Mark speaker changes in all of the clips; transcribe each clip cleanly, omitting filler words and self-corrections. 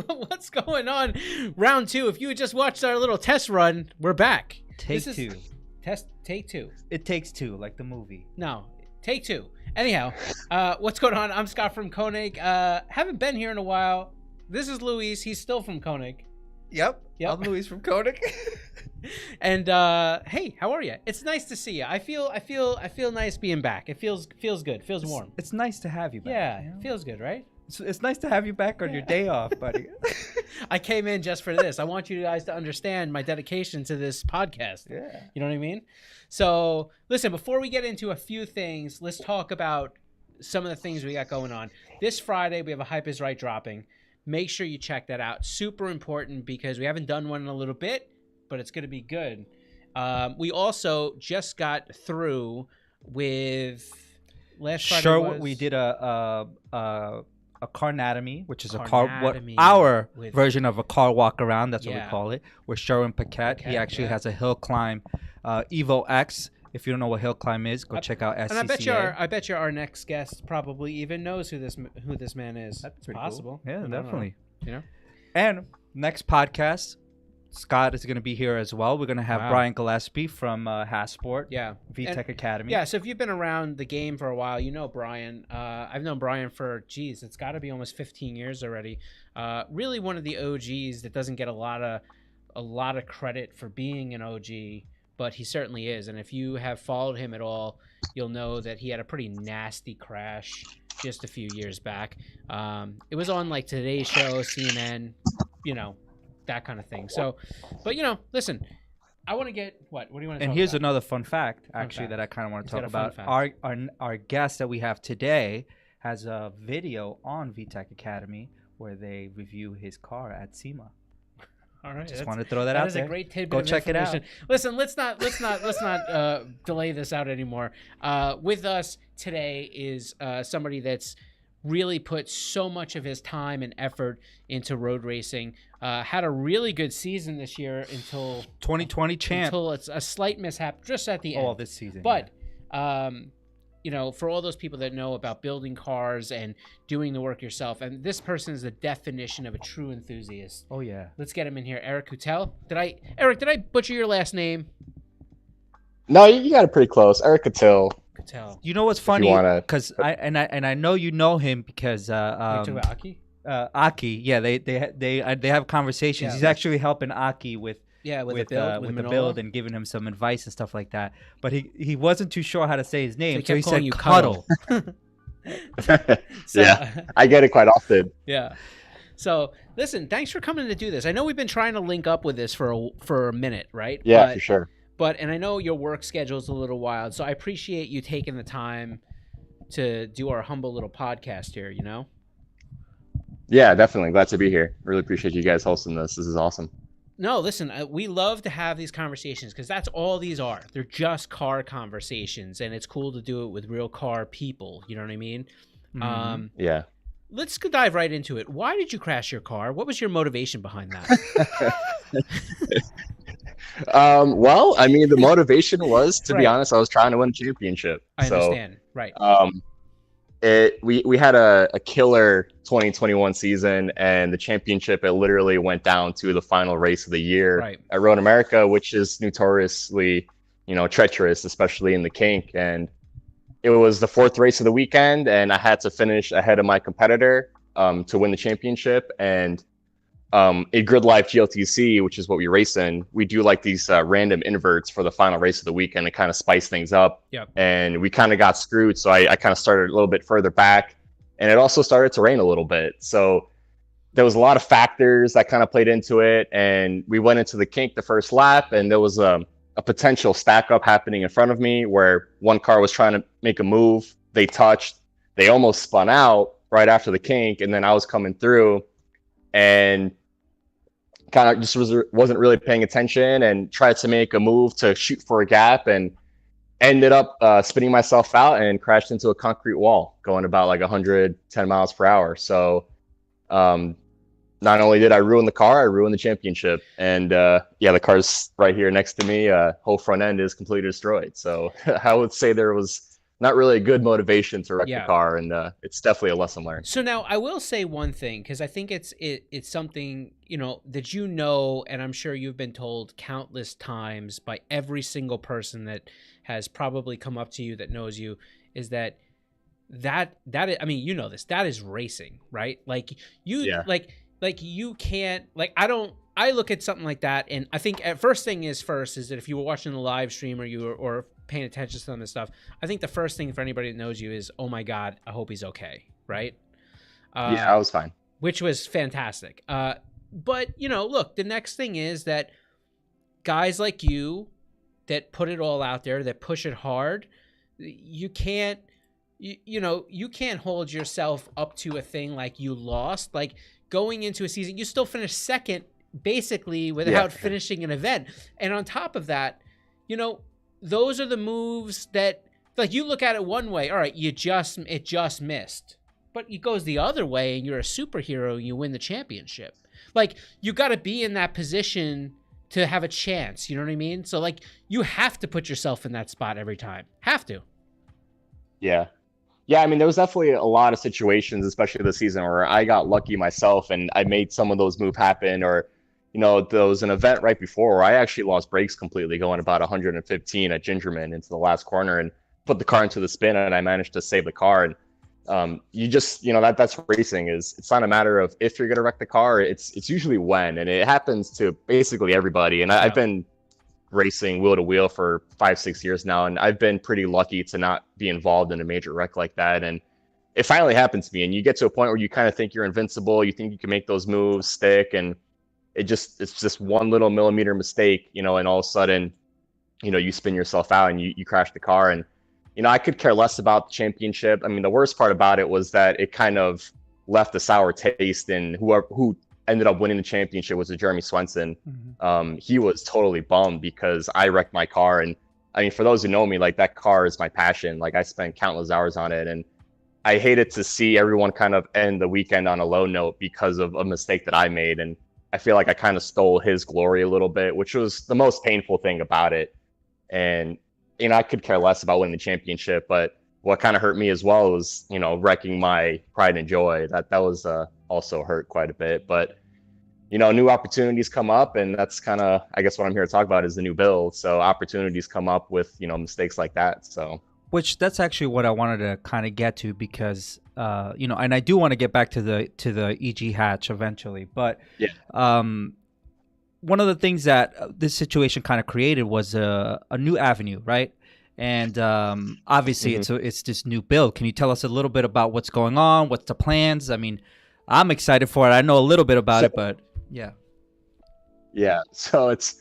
Speaker 1: What's going on? Round 2. If you had just watched our little test run, we're back.
Speaker 2: Take two.
Speaker 1: Take 2.
Speaker 2: It takes two, like the movie.
Speaker 1: No, take 2. Anyhow, what's going on? I'm Scott from Konig. Haven't been here in a while. This is Luis. He's still from Konig.
Speaker 2: Yep. I'm Luis from Konig.
Speaker 1: And hey, how are you? It's nice to see you. I feel nice being back. It feels good. Feels warm.
Speaker 2: It's nice to have you back.
Speaker 1: Yeah,
Speaker 2: you know?
Speaker 1: Feels good, right?
Speaker 2: It's nice to have you back on your day off, buddy.
Speaker 1: I came in just for this. I want you guys to understand my dedication to this podcast.
Speaker 2: Yeah.
Speaker 1: You know what I mean? So, listen, before we get into a few things, let's talk about some of the things we got going on. This Friday, we have a Hype is Right dropping. Make sure you check that out. Super important because we haven't done one in a little bit, but it's going to be good. We also just got through with last Friday.
Speaker 2: Sure, we did a Carnatomy, which is our version of a car walk around. That's what we call it. With Sherwin Paquette. He actually has a hill climb, Evo X. If you don't know what hill climb is, go check out SCCA.
Speaker 1: And I bet you our next guest probably even knows who this man is.
Speaker 2: That's
Speaker 1: possible.
Speaker 2: Cool. Yeah, definitely.
Speaker 1: You know.
Speaker 2: And next podcast, Scott is going to be here as well. We're going to have Brian Gillespie from Hasport.
Speaker 1: Yeah.
Speaker 2: VTech Academy.
Speaker 1: Yeah, so if you've been around the game for a while, you know Brian. I've known Brian for, it's got to be almost 15 years already. Really one of the OGs that doesn't get a lot of credit for being an OG, but he certainly is. And if you have followed him at all, you'll know that he had a pretty nasty crash just a few years back. It was on like Today's Show, CNN, that kind of thing. So, but listen, I want to get what do you want to?
Speaker 2: And
Speaker 1: talk
Speaker 2: here's
Speaker 1: about?
Speaker 2: another fun fact, actually, that I kind of want to talk about. Our guest that we have today has a video on VTech Academy where they review his car at SEMA.
Speaker 1: All right,
Speaker 2: just want to throw that out there.
Speaker 1: That is a great tidbit.
Speaker 2: Go
Speaker 1: of
Speaker 2: check it out.
Speaker 1: Listen, let's not delay this out anymore. With us today is somebody that's really put so much of his time and effort into road racing. Had a really good season this year until
Speaker 2: 2020 champ.
Speaker 1: Until it's a slight mishap just at the end.
Speaker 2: Oh, this season.
Speaker 1: But for all those people that know about building cars and doing the work yourself, and this person is the definition of a true enthusiast.
Speaker 2: Oh yeah.
Speaker 1: Let's get him in here. Eric Kutil. Eric, did I butcher your last name?
Speaker 3: No, you got it pretty close. Eric Kutil.
Speaker 2: You know what's funny? Because I know you know him because
Speaker 1: Aki?
Speaker 2: Aki, yeah, they have conversations. Yeah, he's actually helping Aki with the build and giving him some advice and stuff like that. But he wasn't too sure how to say his name, so he said Cuddle.
Speaker 3: Yeah, I get it quite often.
Speaker 1: Yeah. So listen, thanks for coming to do this. I know we've been trying to link up with this for a minute, right?
Speaker 3: Yeah, for sure.
Speaker 1: And I know your work schedule is a little wild, so I appreciate you taking the time to do our humble little podcast here.
Speaker 3: Yeah, definitely. Glad to be here. Really appreciate you guys hosting this. This is awesome.
Speaker 1: No, listen, we love to have these conversations because that's all these are. They're just car conversations, and it's cool to do it with real car people. You know what I mean?
Speaker 2: Mm-hmm.
Speaker 3: Yeah.
Speaker 1: Let's dive right into it. Why did you crash your car? What was your motivation behind that?
Speaker 3: Well, I mean, the motivation was, to be honest, I was trying to win a championship.
Speaker 1: I understand. Right.
Speaker 3: We had a killer 2021 season, and the championship, it literally went down to the final race of the year at Road America, which is notoriously, treacherous, especially in the kink. And it was the 4th race of the weekend, and I had to finish ahead of my competitor to win the championship. And a gridlife GLTC, which is what we race in, we do like these random inverts for the final race of the weekend to kind of spice things up.
Speaker 1: Yep.
Speaker 3: And we kind of got screwed. So I kind of started a little bit further back, and it also started to rain a little bit. So there was a lot of factors that kind of played into it. And we went into the kink the first lap, and there was a potential stack up happening in front of me where one car was trying to make a move. They touched, they almost spun out right after the kink. And then I was coming through and kind of just wasn't really paying attention and tried to make a move to shoot for a gap and ended up spinning myself out and crashed into a concrete wall going about like 110 miles per hour. So not only did I ruin the car, I ruined the championship. And the car's right here next to me. Whole front end is completely destroyed. So I would say there was not really a good motivation to wreck the car, and it's definitely a lesson learned.
Speaker 1: So now I will say one thing, because I think it's something, you know, that you know, and I'm sure you've been told countless times by every single person that has probably come up to you that knows you, is that I mean, you know this, that is racing, right? Like you like you can't, like, I look at something like that, and I think first is that if you were watching the live stream or you were or paying attention to some of this stuff, I think the first thing for anybody that knows you is, oh my God, I hope he's okay, right?
Speaker 3: Yeah, I was fine.
Speaker 1: Which was fantastic. But, you know, look, the next thing is that guys like you that put it all out there, that push it hard, you can't, you can't hold yourself up to a thing like you lost. Like, going into a season, you still finished second, basically, without finishing an event. And on top of that, you know, those are the moves that, like, you look at it one way, all right, it just missed. But it goes the other way, and you're a superhero, and you win the championship. Like, you got to be in that position to have a chance, you know what I mean? So, like, you have to put yourself in that spot every time. Have to.
Speaker 3: Yeah. Yeah, I mean, there was definitely a lot of situations, especially this season, where I got lucky myself and I made some of those moves happen. Or, you know, there was an event right before where I actually lost brakes completely going about 115 at Gingerman into the last corner and put the car into the spin, and I managed to save the car. And you just, you know, that's racing. It's not a matter of if you're going to wreck the car. It's usually when, and it happens to basically everybody. And I've been racing wheel to wheel for 5-6 years now, and I've been pretty lucky to not be involved in a major wreck like that. And it finally happened to me, and you get to a point where you kind of think you're invincible, you think you can make those moves stick, and it's just one little millimeter mistake, you know, and all of a sudden, you know, you spin yourself out and you crash the car. And, you know, I could care less about the championship. I mean, the worst part about it was that it kind of left a sour taste in who ended up winning the championship was Jeremy Swenson. Mm-hmm. He was totally bummed because I wrecked my car. And I mean, for those who know me, like, that car is my passion. Like, I spent countless hours on it, and I hated to see everyone kind of end the weekend on a low note because of a mistake that I made. And I feel like I kind of stole his glory a little bit, which was the most painful thing about it. And, you know, I could care less about winning the championship, but what kind of hurt me as well was, you know, wrecking my pride and joy. That was also hurt quite a bit. But, you know, new opportunities come up, and that's kind of, I guess, what I'm here to talk about is the new build. So opportunities come up with, you know, mistakes like that. So,
Speaker 2: which that's actually what I wanted to kind of get to, because you know, and I do want to get back to the EG hatch eventually, but one of the things that this situation kind of created was a new avenue, right? And obviously it's this new build. Can you tell us a little bit about what's going on? What's the plans? I mean, I'm excited for it. I know a little bit about it, but yeah.
Speaker 3: So it's,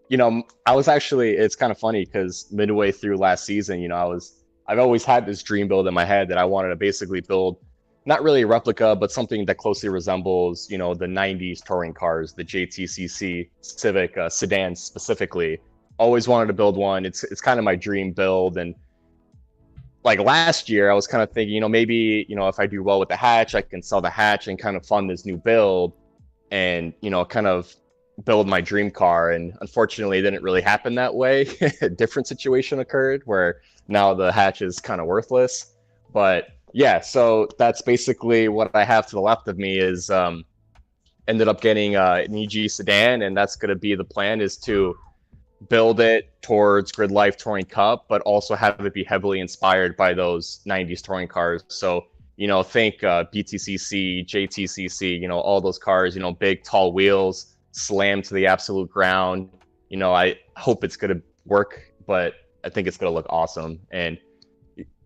Speaker 3: you know, it's kind of funny because midway through last season, you know, I've always had this dream build in my head that I wanted to basically build, not really a replica, but something that closely resembles, you know, the 90s touring cars, the GLTC Civic sedans specifically. Always wanted to build one. It's kind of my dream build. And like last year, I was kind of thinking, you know, maybe, you know, if I do well with the hatch, I can sell the hatch and kind of fund this new build and, you know, kind of build my dream car. And unfortunately, it didn't really happen that way. A different situation occurred where now the hatch is kind of worthless. But yeah, so that's basically what I have to the left of me is ended up getting an EG sedan, and that's going to be the plan, is to build it towards Gridlife Touring Cup, but also have it be heavily inspired by those 90s touring cars. So, you know, think BTCC, JTCC, you know, all those cars, you know, big, tall wheels, slammed to the absolute ground. You know, I hope it's going to work, but I think it's going to look awesome. And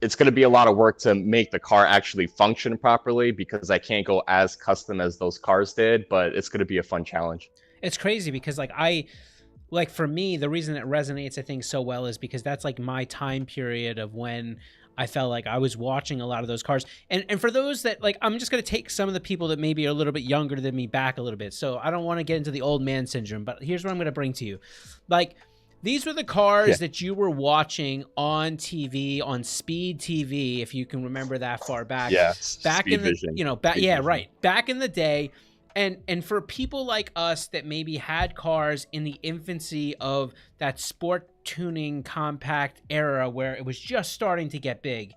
Speaker 3: it's going to be a lot of work to make the car actually function properly, because I can't go as custom as those cars did, but it's going to be a fun challenge.
Speaker 1: It's crazy because like for me, the reason it resonates, I think, so well is because that's like my time period of when I felt like I was watching a lot of those cars. And for those that, like, I'm just going to take some of the people that maybe are a little bit younger than me back a little bit. So I don't want to get into the old man syndrome, but here's what I'm going to bring to you. Like, these were the cars that you were watching on TV, on Speed TV, if you can remember that far back.
Speaker 3: Yeah,
Speaker 1: back
Speaker 3: Speed
Speaker 1: in the,
Speaker 3: Vision.
Speaker 1: you know, back in the day. And for people like us that maybe had cars in the infancy of that sport tuning compact era where it was just starting to get big,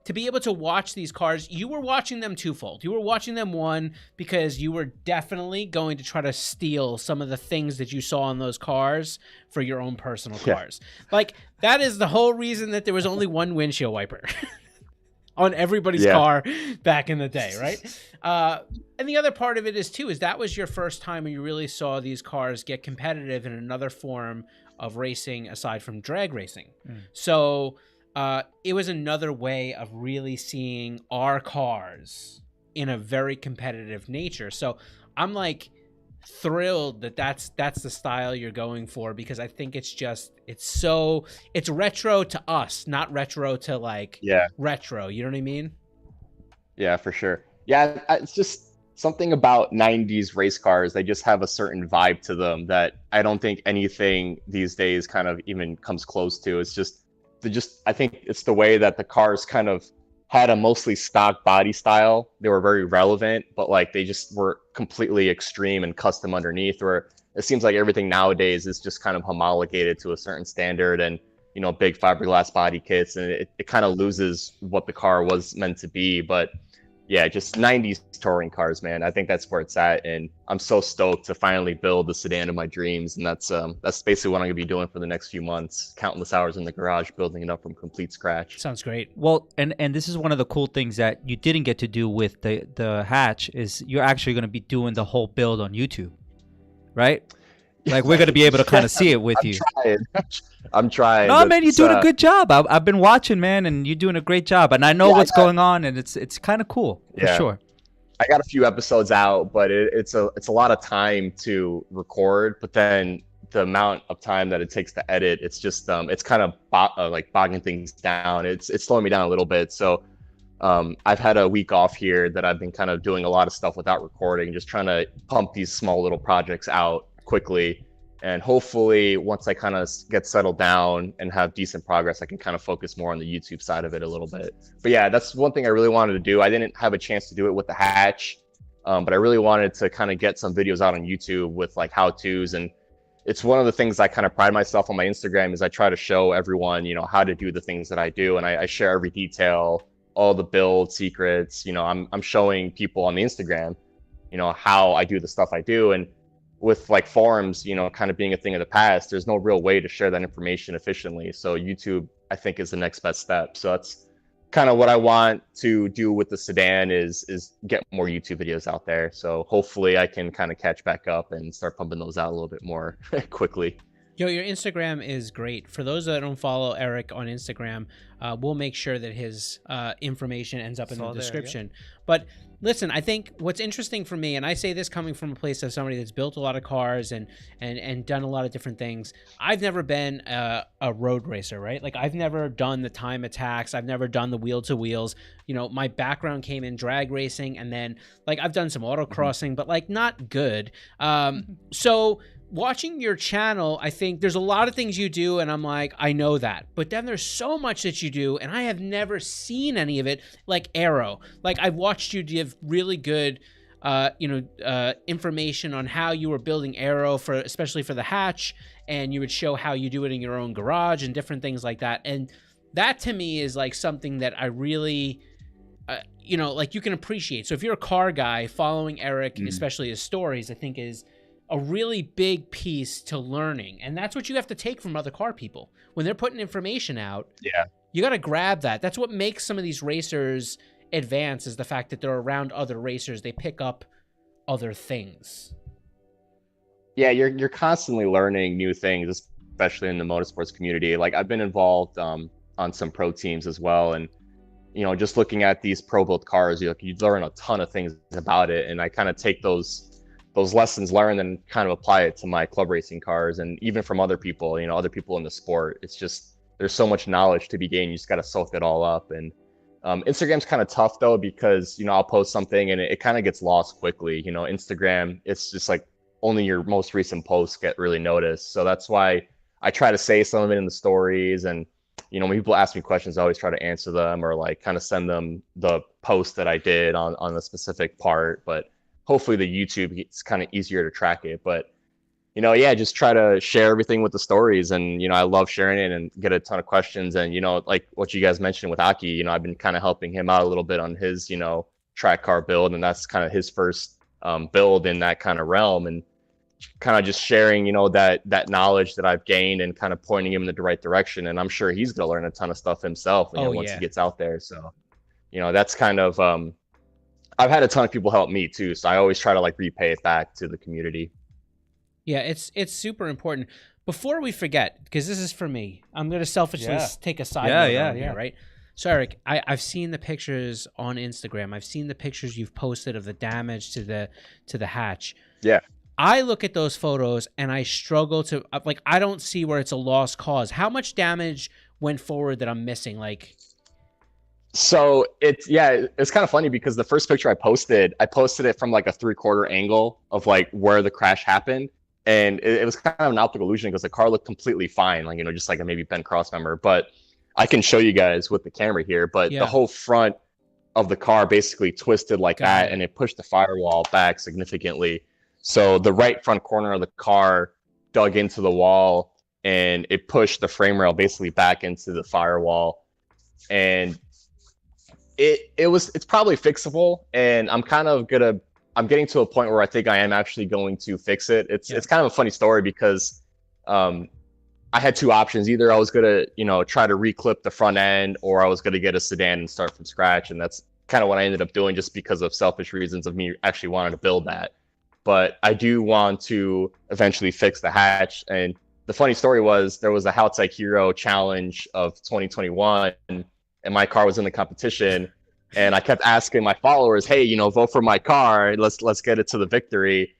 Speaker 1: to be able to watch these cars, you were watching them twofold. You were watching them, one, because you were definitely going to try to steal some of the things that you saw on those cars for your own personal cars. Like, that is the whole reason that there was only one windshield wiper on everybody's car back in the day, right? And the other part of it is that was your first time when you really saw these cars get competitive in another form of racing aside from drag racing. So it was another way of really seeing our cars in a very competitive nature. So I'm like thrilled that that's the style you're going for, because I think it's retro to us, not retro to like retro. You know what I mean?
Speaker 3: Yeah, for sure. Yeah, it's just something about 90s race cars. They just have a certain vibe to them that I don't think anything these days kind of even comes close to. It's just I think it's the way that the cars kind of had a mostly stock body style. They were very relevant, but like they just were completely extreme and custom underneath, where it seems like everything nowadays is just kind of homologated to a certain standard and, you know, big fiberglass body kits, and it kind of loses what the car was meant to be. But yeah, just 90s touring cars, man. I think that's where it's at, and I'm so stoked to finally build the sedan of my dreams, and that's basically what I'm gonna be doing for the next few months, countless hours in the garage, building it up from complete scratch.
Speaker 1: Sounds great.
Speaker 2: Well, and this is one of the cool things that you didn't get to do with the hatch, is you're actually gonna be doing the whole build on YouTube, right? Like, we're gonna be able to kind of see it with you.
Speaker 3: I'm trying.
Speaker 2: No, man, you're doing a good job. I've been watching, man, and you're doing a great job. And I know what's going on, and it's kind of cool for sure.
Speaker 3: I got a few episodes out, but it's a lot of time to record. But then the amount of time that it takes to edit, it's just it's kind of like bogging things down. It's slowing me down a little bit. So I've had a week off here that I've been kind of doing a lot of stuff without recording, just trying to pump these small little projects out quickly. And hopefully once I kind of get settled down and have decent progress, I can kind of focus more on the YouTube side of it a little bit. But yeah, that's one thing I really wanted to do. I didn't have a chance to do it with the hatch, but I really wanted to kind of get some videos out on YouTube with like how-tos. And it's one of the things I kind of pride myself on my Instagram, is I try to show everyone, you know, how to do the things that I do. And I share every detail, all the build secrets. You know, I'm showing people on the Instagram, you know, how I do the stuff I do. And with like forums, you know, kind of being a thing of the past, there's no real way to share that information efficiently. So YouTube, I think, is the next best step. So that's kind of what I want to do with the sedan, is get more YouTube videos out there. So hopefully I can kind of catch back up and start pumping those out a little bit more quickly.
Speaker 1: Yo, your Instagram is great. For those that don't follow Eric on Instagram, we'll make sure that his information ends up in the description. But listen, I think what's interesting for me, and I say this coming from a place of somebody that's built a lot of cars and done a lot of different things. I've never been a road racer, right? Like, I've never done the time attacks. I've never done the wheel to wheels. You know, my background came in drag racing, and then like I've done some autocrossing, but like not good. So watching your channel, I think there's a lot of things you do, and I'm like, I know that. But then there's so much that you do, and I have never seen any of it, like aero. Like, I've watched you give really good, information on how you were building aero, especially for the hatch, and you would show how you do it in your own garage and different things like that. And that to me is like something that I really, like you can appreciate. So if you're a car guy, following Eric, especially his stories, I think is a really big piece to learning. And that's what you have to take from other car people. When they're putting information out, you got to grab that. That's what makes some of these racers advance, is the fact that they're around other racers. They pick up other things.
Speaker 3: Yeah, you're constantly learning new things, especially in the motorsports community. Like, I've been involved on some pro teams as well. And, you know, just looking at these pro built cars, you learn a ton of things about it. And I kind of take those lessons learned and kind of apply it to my club racing cars, and even from other people, you know, other people in the sport. It's just, there's so much knowledge to be gained. You just got to soak it all up. And Instagram's kind of tough though, because, you know, I'll post something and it kind of gets lost quickly. You know, Instagram, it's just like only your most recent posts get really noticed. So that's why I try to say some of it in the stories. And, you know, when people ask me questions, I always try to answer them, or like kind of send them the post that I did on a specific part. But hopefully the YouTube it's kind of easier to track it. But yeah, just try to share everything with the stories. And, I love sharing it and get a ton of questions. And, like what you guys mentioned with Aki, I've been kind of helping him out a little bit on his, track car build. And that's kind of his first build in that kind of realm. And kind of just sharing, that knowledge that I've gained and kind of pointing him in the right direction. And I'm sure he's going to learn a ton of stuff himself once he gets out there. So, that's kind of, I've had a ton of people help me too. So I always try to like repay it back to the community.
Speaker 1: Yeah, it's super important. Before we forget, because this is for me, I'm going to selfishly take a side note on here, right? So, Eric, I've seen the pictures on Instagram. I've seen the pictures you've posted of the damage to the hatch.
Speaker 3: Yeah.
Speaker 1: I look at those photos and I struggle to, like, I don't see where it's a lost cause. How much damage went forward that I'm missing? Like,
Speaker 3: so it's kind of funny because the first picture I posted it from like a 3/4 angle of like where the crash happened. And it was kind of an optical illusion because the car looked completely fine, like, just like a maybe bent cross member. But I can show you guys with the camera here, but the whole front of the car basically twisted like that, and it pushed the firewall back significantly. So the right front corner of the car dug into the wall, and it pushed the frame rail basically back into the firewall. And it's probably fixable, and I'm getting to a point where I think I am actually going to fix it. It's kind of a funny story because I had two options. Either I was going to, try to reclip the front end, or I was going to get a sedan and start from scratch. And that's kind of what I ended up doing just because of selfish reasons of me actually wanting to build that. But I do want to eventually fix the hatch. And the funny story was there was a Haltech Hero Challenge of 2021, and my car was in the competition. And I kept asking my followers, hey, vote for my car. Let's get it to the victory.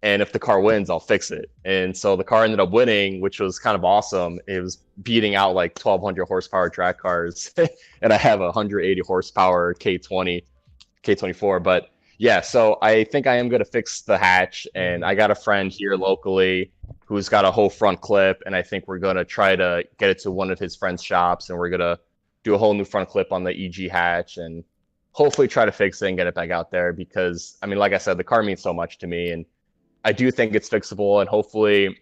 Speaker 3: And if the car wins, I'll fix it. And so the car ended up winning, which was kind of awesome. It was beating out like 1,200 horsepower drag cars. And I have a 180 horsepower K24. But yeah, so I think I am going to fix the hatch. And I got a friend here locally who's got a whole front clip. And I think we're going to try to get it to one of his friend's shops. And we're going to do a whole new front clip on the EG hatch and hopefully try to fix it and get it back out there, because like I said, the car means so much to me, and I do think it's fixable, and hopefully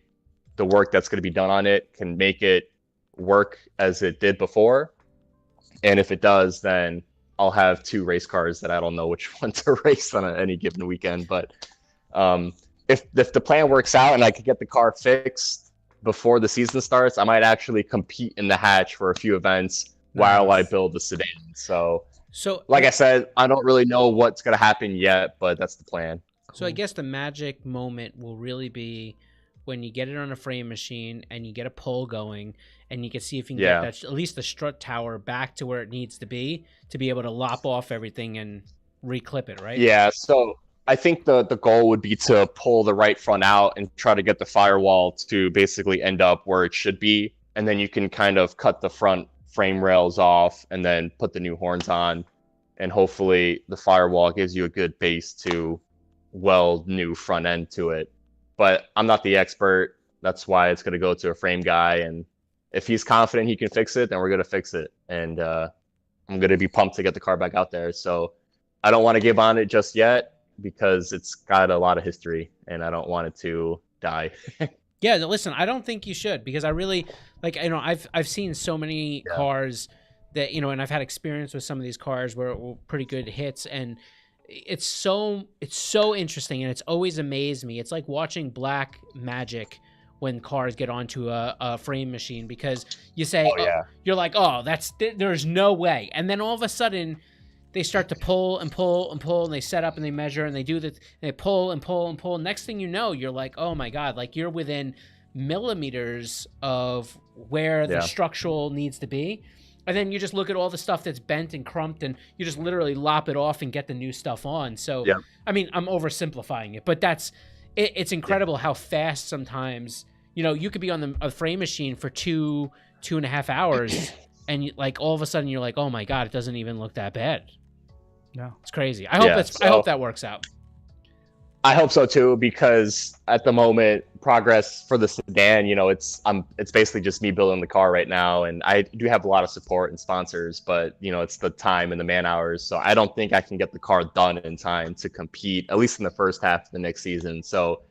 Speaker 3: the work that's going to be done on it can make it work as it did before. And if it does, then I'll have two race cars that I don't know which one to race on any given weekend. But if the plan works out and I could get the car fixed before the season starts, I might actually compete in the hatch for a few events while I build the sedan. So like I said, I don't really know what's going to happen yet, but that's the plan.
Speaker 1: So I guess the magic moment will really be when you get it on a frame machine and you get a pull going, and you can see if you can get that, at least the strut tower back to where it needs to be able to lop off everything and reclip it, right?
Speaker 3: Yeah, so I think the goal would be to pull the right front out and try to get the firewall to basically end up where it should be. And then you can kind of cut the front frame rails off and then put the new horns on, and hopefully the firewall gives you a good base to weld new front end to it. But I'm not the expert. That's why it's going to go to a frame guy, and if he's confident he can fix it, then we're going to fix it. And I'm going to be pumped to get the car back out there. So I don't want to give on it just yet because it's got a lot of history and I don't want it to die.
Speaker 1: Yeah, listen, I don't think you should, because I really I've seen so many cars that, and I've had experience with some of these cars where it were pretty good hits, and it's so interesting, and it's always amazed me. It's like watching black magic when cars get onto a frame machine, because you say, you're like, there's no way. And then all of a sudden they start to pull and pull and pull, and they set up and they measure and they do that, and they pull and pull and pull. Next thing you know, you're like, oh my God, like you're within millimeters of where the structural needs to be. And then you just look at all the stuff that's bent and crumped, and you just literally lop it off and get the new stuff on. So, I mean, I'm oversimplifying it, but it's incredible how fast sometimes, you could be on a frame machine for 2.5 hours, and like all of a sudden you're like, oh my God, it doesn't even look that bad. No, it's crazy. I hope that works out.
Speaker 3: I hope so too, because at the moment, progress for the sedan, it's basically just me building the car right now, and I do have a lot of support and sponsors, but it's the time and the man hours. So I don't think I can get the car done in time to compete, at least in the first half of the next season. So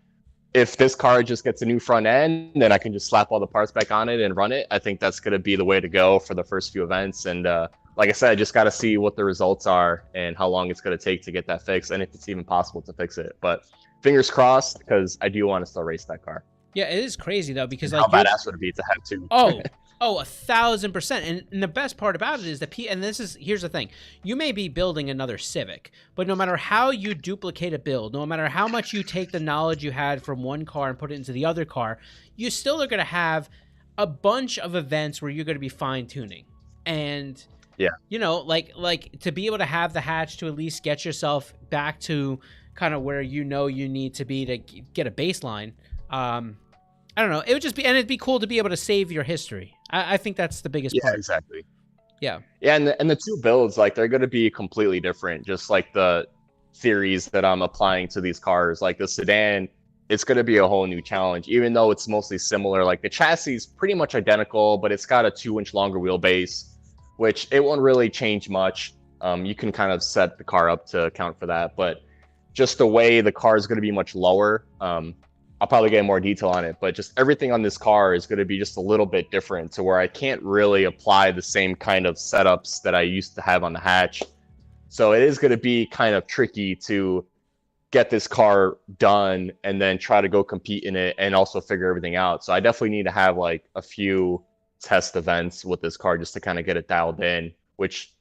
Speaker 3: if this car just gets a new front end, then I can just slap all the parts back on it and run it. I think that's going to be the way to go for the first few events. And like I said, I just got to see what the results are and how long it's going to take to get that fixed, and if it's even possible to fix it. But fingers crossed, because I do want to still race that car.
Speaker 1: Yeah, it is crazy though, because
Speaker 3: how badass would it be to have two?
Speaker 1: Oh, 1,000%. And the best part about it is that, here's the thing: you may be building another Civic, but no matter how you duplicate a build, no matter how much you take the knowledge you had from one car and put it into the other car, you still are going to have a bunch of events where you're going to be fine tuning. And
Speaker 3: yeah,
Speaker 1: like to be able to have the hatch to at least get yourself back to kind of where you need to be to get a baseline. I don't know. It would just be, and it'd be cool to be able to save your history. I think that's the biggest part.
Speaker 3: Yeah, exactly.
Speaker 1: Yeah.
Speaker 3: Yeah, and the two builds, like, they're going to be completely different. Just like the theories that I'm applying to these cars, like the sedan, it's going to be a whole new challenge, even though it's mostly similar. Like the chassis is pretty much identical, but it's got a 2-inch longer wheelbase, which it won't really change much. You can kind of set the car up to account for that, but just the way the car is going to be much lower. I'll probably get more detail on it, but just everything on this car is going to be just a little bit different, to where I can't really apply the same kind of setups that I used to have on the hatch. So it is going to be kind of tricky to get this car done and then try to go compete in it and also figure everything out. So I definitely need to have like a few test events with this car just to kind of get it dialed in, which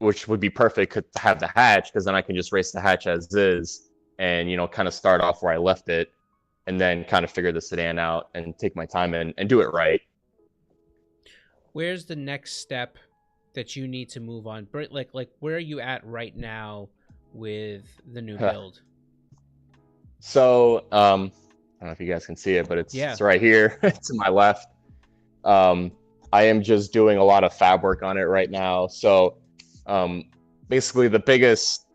Speaker 3: would be perfect to have the hatch, because then I can just race the hatch as is and, kind of start off where I left it, and then kind of figure the sedan out and take my time and do it right.
Speaker 1: Where's the next step that you need to move on? Like where are you at right now with the new build?
Speaker 3: So, I don't know if you guys can see it, but it's right here to my left. I am just doing a lot of fab work on it right now. So, basically the biggest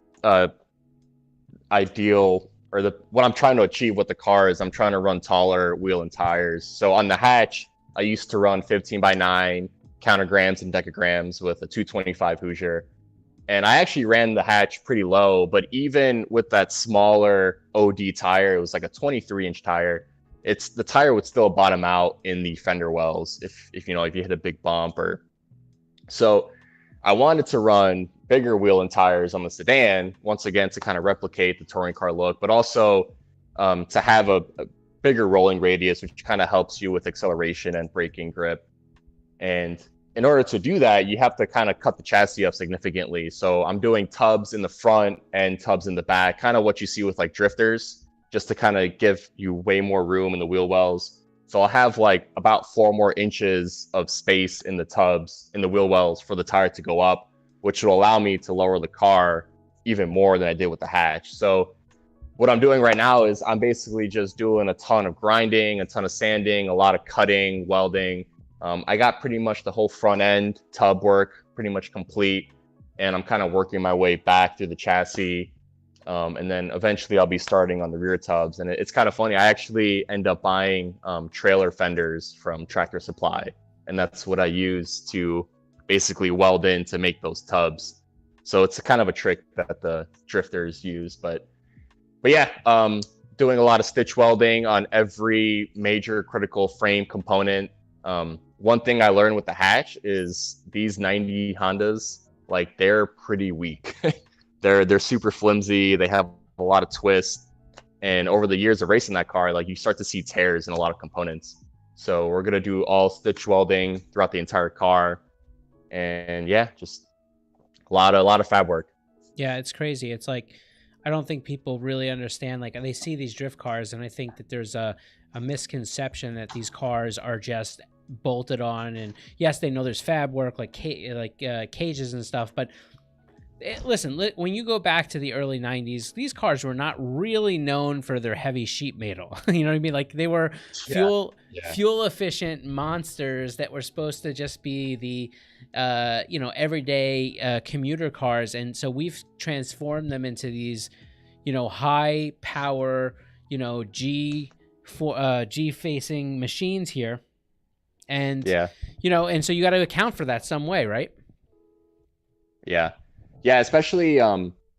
Speaker 3: ideal, or what I'm trying to achieve with the car, is I'm trying to run taller wheel and tires. So on the hatch, I used to run 15x9 countergrams and decagrams with a 225 Hoosier. And I actually ran the hatch pretty low, but even with that smaller OD tire, it was like a 23-inch tire. The tire would still bottom out in the fender wells if you hit a big bump. So I wanted to run bigger wheel and tires on the sedan, once again, to kind of replicate the touring car look, but also to have a bigger rolling radius, which kind of helps you with acceleration and braking grip. And in order to do that, you have to kind of cut the chassis up significantly. So I'm doing tubs in the front and tubs in the back, kind of what you see with like drifters, just to kind of give you way more room in the wheel wells. So I'll have like about 4 more inches of space in the tubs, in the wheel wells, for the tire to go up, which will allow me to lower the car even more than I did with the hatch. So what I'm doing right now is I'm basically just doing a ton of grinding, a ton of sanding, a lot of cutting, welding. I got pretty much the whole front end tub work pretty much complete, and I'm kind of working my way back through the chassis. And then eventually I'll be starting on the rear tubs. And it's kind of funny. I actually end up buying trailer fenders from Tractor Supply, and that's what I use to basically weld in to make those tubs. So it's a kind of a trick that the drifters use. But yeah, doing a lot of stitch welding on every major critical frame component. One thing I learned with the hatch is these 90 Hondas, like, they're pretty weak. They're super flimsy. They have a lot of twist. And over the years of racing that car, like, you start to see tears in a lot of components. So we're going to do all stitch welding throughout the entire car. And yeah, just a lot of fab work.
Speaker 1: Yeah, it's crazy. It's like, I don't think people really understand, like, they see these drift cars, and I think that there's a misconception that these cars are just bolted on, and yes, they know there's fab work, like cages and stuff, but listen, when you go back to the early 90s, these cars were not really known for their heavy sheet metal. You know what I mean? Like, they were fuel efficient monsters that were supposed to just be the everyday commuter cars. And so we've transformed them into these high power G for G facing machines here, and
Speaker 3: Yeah.
Speaker 1: and so you got to account for that some way, right?
Speaker 3: Yeah. Yeah, especially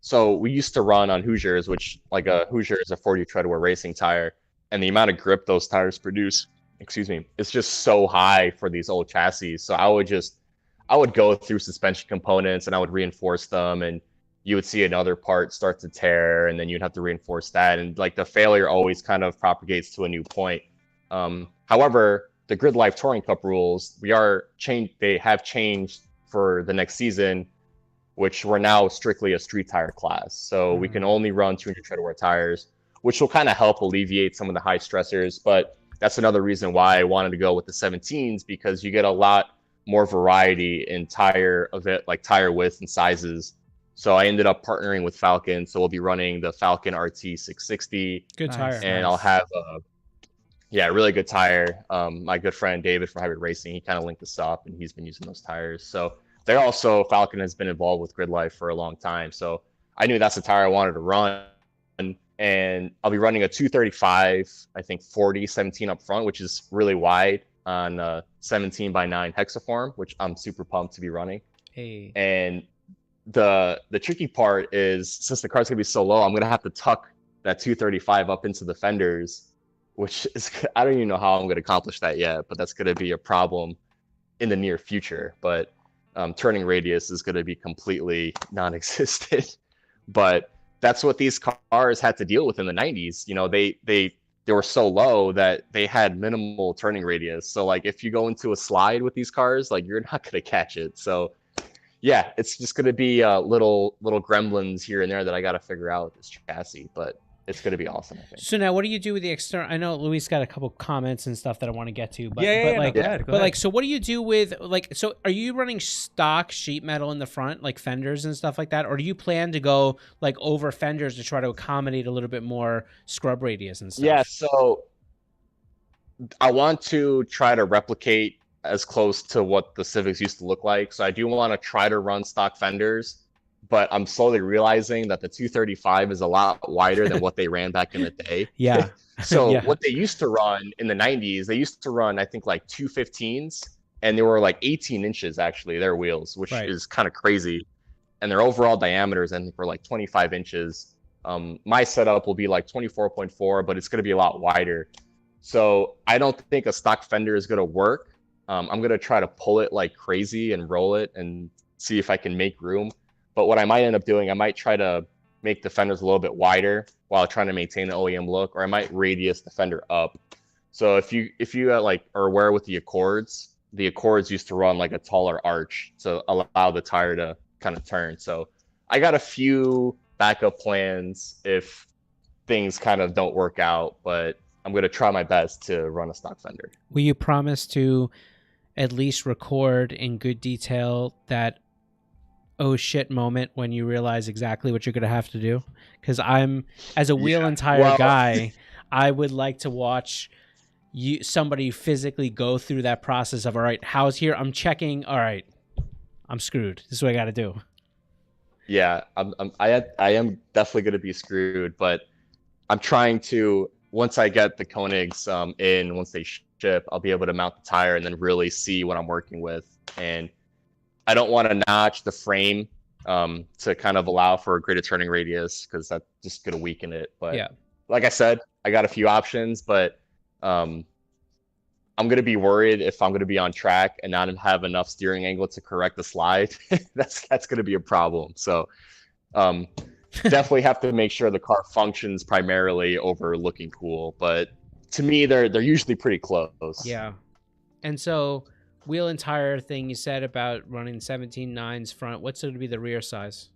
Speaker 3: so we used to run on Hoosiers, which like a Hoosier is a 40 treadwear racing tire, and the amount of grip those tires produce, excuse me, it's just so high for these old chassis. So I would go through suspension components and I would reinforce them, and you would see another part start to tear, and then you'd have to reinforce that, and like the failure always kind of propagates to a new point. However, the Grid Life Touring Cup rules, they have changed for the next season, which we're now strictly a street tire class. So we can only run 200 treadwear tires, which will kind of help alleviate some of the high stressors. But that's another reason why I wanted to go with the 17s, because you get a lot more variety in tire width and sizes. So I ended up partnering with Falken. So we'll be running the Falken RT 660.
Speaker 1: Good tire.
Speaker 3: And I'll have really good tire. My good friend David from Hybrid Racing, he kind of linked us up, and he's been using those tires. So Falken has been involved with Grid Life for a long time. So I knew that's the tire I wanted to run. And I'll be running a 235, I think 40, 17 up front, which is really wide on 17x9 hexaform, which I'm super pumped to be running.
Speaker 1: Hey.
Speaker 3: And the tricky part is, since the car's gonna be so low, I'm gonna have to tuck that 235 up into the fenders, which is, I don't even know how I'm gonna accomplish that yet, but that's gonna be a problem in the near future. But turning radius is going to be completely non-existent. But that's what these cars had to deal with in the 90s. They were so low that they had minimal turning radius. So like if you go into a slide with these cars, like you're not going to catch it. So yeah, it's just going to be little gremlins here and there that I got to figure out with this chassis. But it's going to be awesome, I think.
Speaker 1: So now, what do you do with the external? I know Luis got a couple comments and stuff that I want to get to, but
Speaker 2: go ahead.
Speaker 1: So what do you do with so are you running stock sheet metal in the front, like fenders and stuff like that, or do you plan to go like over fenders to try to accommodate a little bit more scrub radius and stuff?
Speaker 3: Yeah, so I want to try to replicate as close to what the Civics used to look like. So I do want to try to run stock fenders. But I'm slowly realizing that the 235 is a lot wider than what they ran back in the day.
Speaker 1: Yeah.
Speaker 3: So what they used to run in the 90s, they used to run, I think, like 215s, and they were like 18 inches, actually, their wheels, which is kind of crazy. And their overall diameters, I think, were like 25 inches. My setup will be like 24.4, but it's going to be a lot wider. So I don't think a stock fender is going to work. I'm going to try to pull it like crazy and roll it and see if I can make room. But what I might end up doing, I might try to make the fenders a little bit wider while trying to maintain an OEM look, or I might radius the fender up. So if you like are aware with the Accords used to run like a taller arch to allow the tire to kind of turn. So I got a few backup plans if things kind of don't work out, but I'm going to try my best to run a stock fender.
Speaker 1: Will you promise to at least record in good detail that oh shit moment when you realize exactly what you're going to have to do? Because I'm, as a wheel and tire guy, I would like to watch somebody physically go through that process of, all right, how's here? I'm checking. All right, I'm screwed. This is what I got to do.
Speaker 3: Yeah, I am definitely going to be screwed, but I'm trying to, once I get the Konigs once they ship, I'll be able to mount the tire and then really see what I'm working with. And I don't want to notch the frame to kind of allow for a greater turning radius, because that's just going to weaken it. But yeah, like I said, I got a few options, but I'm going to be worried if I'm going to be on track and not have enough steering angle to correct the slide. that's going to be a problem. So definitely have to make sure the car functions primarily over looking cool. But to me, they're usually pretty close.
Speaker 1: Yeah. And so wheel and tire thing you said about running 17.9s front, what's going to be the rear size?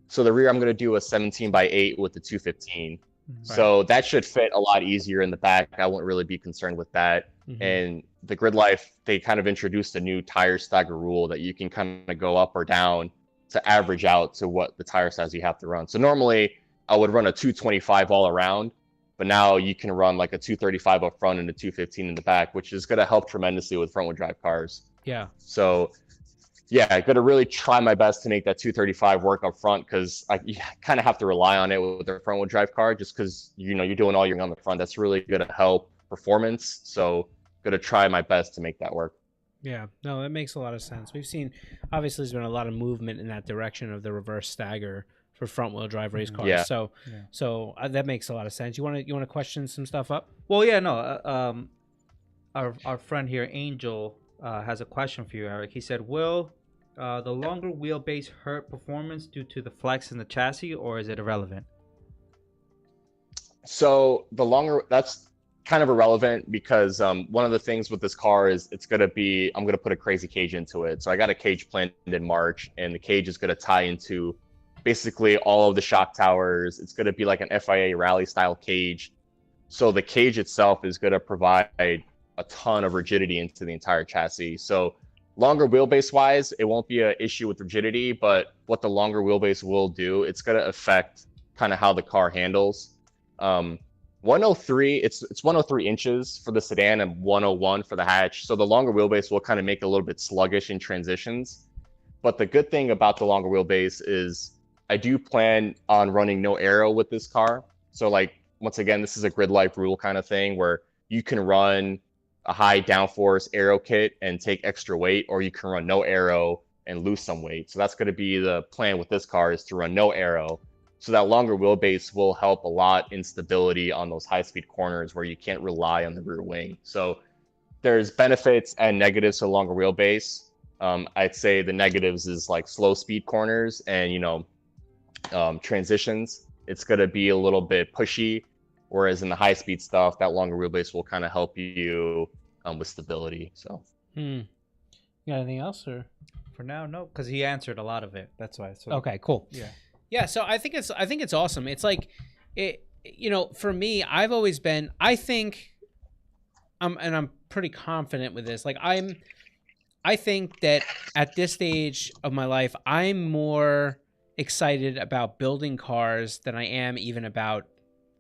Speaker 3: So the rear, I'm going to do a 17x8 with the 215. Right. So that should fit a lot easier in the back. I won't really be concerned with that. Mm-hmm. And the Grid Life, they kind of introduced a new tire stagger rule that you can kind of go up or down to average out to what the tire size you have to run. So normally I would run a 225 all around, but now you can run like a 235 up front and a 215 in the back, which is going to help tremendously with front wheel drive cars.
Speaker 1: Yeah.
Speaker 3: So yeah, I got to really try my best to make that 235 work up front, because I kind of have to rely on it with the front wheel drive car, just because you're doing all your on the front. That's really going to help performance. So going to try my best to make that work.
Speaker 1: Yeah, no, that makes a lot of sense. We've seen, obviously, there's been a lot of movement in that direction of the reverse stagger for front wheel drive race cars.
Speaker 3: Yeah.
Speaker 1: So that makes a lot of sense. You want to question some stuff up?
Speaker 2: Well, yeah, no. Our friend here, Angel, has a question for you, Eric. He said, will the longer wheelbase hurt performance due to the flex in the chassis, or is it irrelevant?
Speaker 3: So that's kind of irrelevant, because one of the things with this car is I'm going to put a crazy cage into it. So I got a cage planned in March, and the cage is going to tie into basically all of the shock towers. It's going to be like an FIA rally style cage. So the cage itself is going to provide a ton of rigidity into the entire chassis. So longer wheelbase wise, it won't be an issue with rigidity, but what the longer wheelbase will do, it's going to affect kind of how the car handles. 103, it's 103 inches for the sedan and 101 for the hatch. So the longer wheelbase will kind of make it a little bit sluggish in transitions. But the good thing about the longer wheelbase is I do plan on running no aero with this car. So like, once again, this is a grid life rule kind of thing where you can run a high downforce aero kit and take extra weight, or you can run no aero and lose some weight. So that's going to be the plan with this car, is to run no aero. So that longer wheelbase will help a lot in stability on those high-speed corners where you can't rely on the rear wing. So there's benefits and negatives to longer wheelbase. I'd say the negatives is like slow speed corners and, transitions. It's going to be a little bit pushy, whereas in the high-speed stuff, that longer wheelbase will kind of help you with stability. So,
Speaker 1: You got anything else, or
Speaker 2: for now, no, because he answered a lot of it. That's why. So,
Speaker 1: okay, cool. Yeah. So I think it's awesome. It's like for me, I've always been. I think, and I'm pretty confident with this. Like I think that at this stage of my life, I'm more excited about building cars than I am even about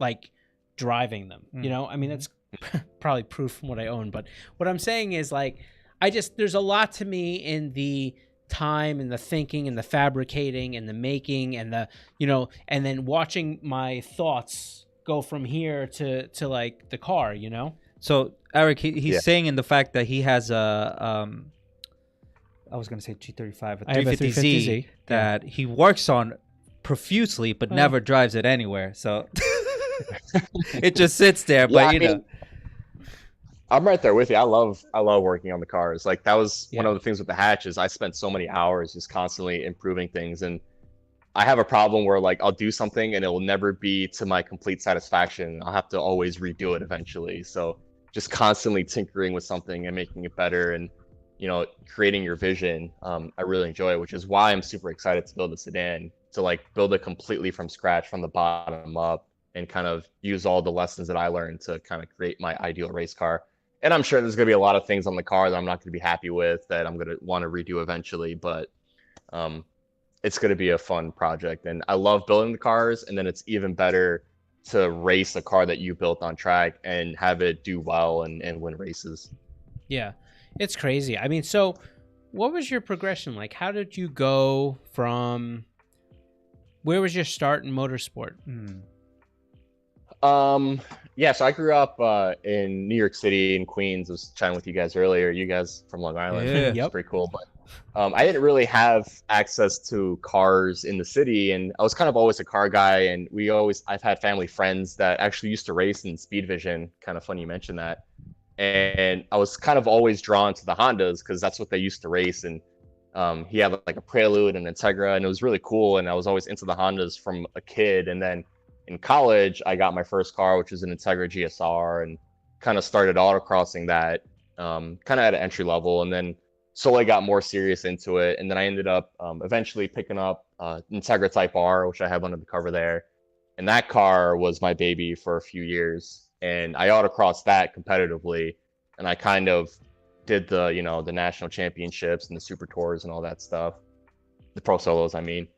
Speaker 1: like driving them. I mean, that's probably proof from what I own, but what I'm saying is like there's a lot to me in the time and the thinking and the fabricating and the making and the and then watching my thoughts go from here to like the car.
Speaker 2: So Eric, he's saying in the fact that he has a I was gonna say G35, a 350Z that he works on profusely but never drives it anywhere. So it just sits there. But
Speaker 3: I'm right there with you. I love working on the cars. Like that was one of the things with the hatch is I spent so many hours just constantly improving things. And I have a problem where like I'll do something and it will never be to my complete satisfaction. I'll have to always redo it eventually. So just constantly tinkering with something and making it better and creating your vision. I really enjoy it, which is why I'm super excited to build a sedan, to like build it completely from scratch, from the bottom up, and kind of use all the lessons that I learned to kind of create my ideal race car. And I'm sure there's going to be a lot of things on the car that I'm not going to be happy with, that I'm going to want to redo eventually, but it's going to be a fun project. And I love building the cars, and then it's even better to race a car that you built on track and have it do well and win races.
Speaker 1: Yeah, it's crazy. I mean, so what was your progression like? How did you go from, where was your start in motorsport?
Speaker 3: Yeah, so I grew up in New York City, in Queens. I was chatting with you guys earlier. You guys from Long Island.
Speaker 2: Yeah,
Speaker 3: it's pretty cool. But I didn't really have access to cars in the city, and I was kind of always a car guy. And I've had family friends that actually used to race in Speed Vision. Kind of funny you mentioned that. And I was kind of always drawn to the Hondas because that's what they used to race. And he had like a Prelude and Integra, and it was really cool. And I was always into the Hondas from a kid. And then in college, I got my first car, which was an Integra GSR, and kind of started autocrossing that, kind of at an entry level, and then slowly got more serious into it. And then I ended up eventually picking up Integra Type R, which I have under the cover there. And that car was my baby for a few years. And I autocrossed that competitively. And I kind of did the national championships and the super tours and all that stuff. The pro solos, I mean.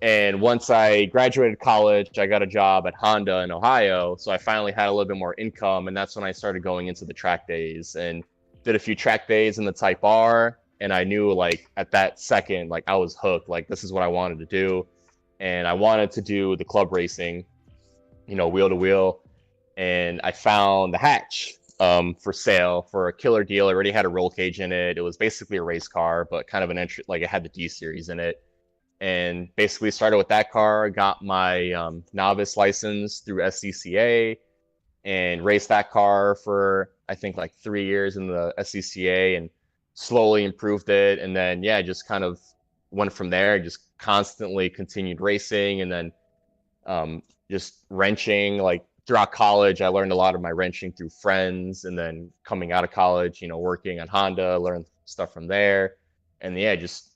Speaker 3: And once I graduated college, I got a job at Honda in Ohio. So I finally had a little bit more income. And that's when I started going into the track days and did a few track days in the Type R. and I knew like at that second, like I was hooked. Like this is what I wanted to do, and I wanted to do the club racing, wheel to wheel, and I found the hatch for sale for a killer deal. It already had a roll cage in it. It was basically a race car, but kind of an entry, like it had the D series in it. And basically started with that car, got my novice license through SCCA, and raced that car for I think like 3 years in the SCCA, and slowly improved it. And then just kind of went from there. Just constantly continued racing, and then just wrenching. Like throughout college, I learned a lot of my wrenching through friends, and then coming out of college, working on Honda, learned stuff from there, and just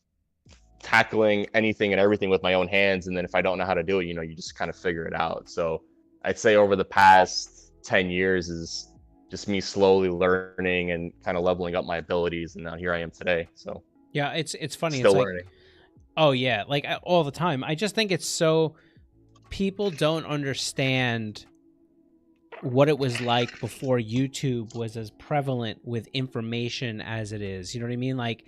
Speaker 3: tackling anything and everything with my own hands. And then if I don't know how to do it, you just kind of figure it out. So I'd say over the past 10 years is just me slowly learning and kind of leveling up my abilities, and now here I am today. So
Speaker 1: yeah, it's funny.
Speaker 3: Still
Speaker 1: it's
Speaker 3: learning.
Speaker 1: Like, oh yeah, like all the time. I just think it's so people don't understand what it was like before YouTube was as prevalent with information as it is. You know what I mean? Like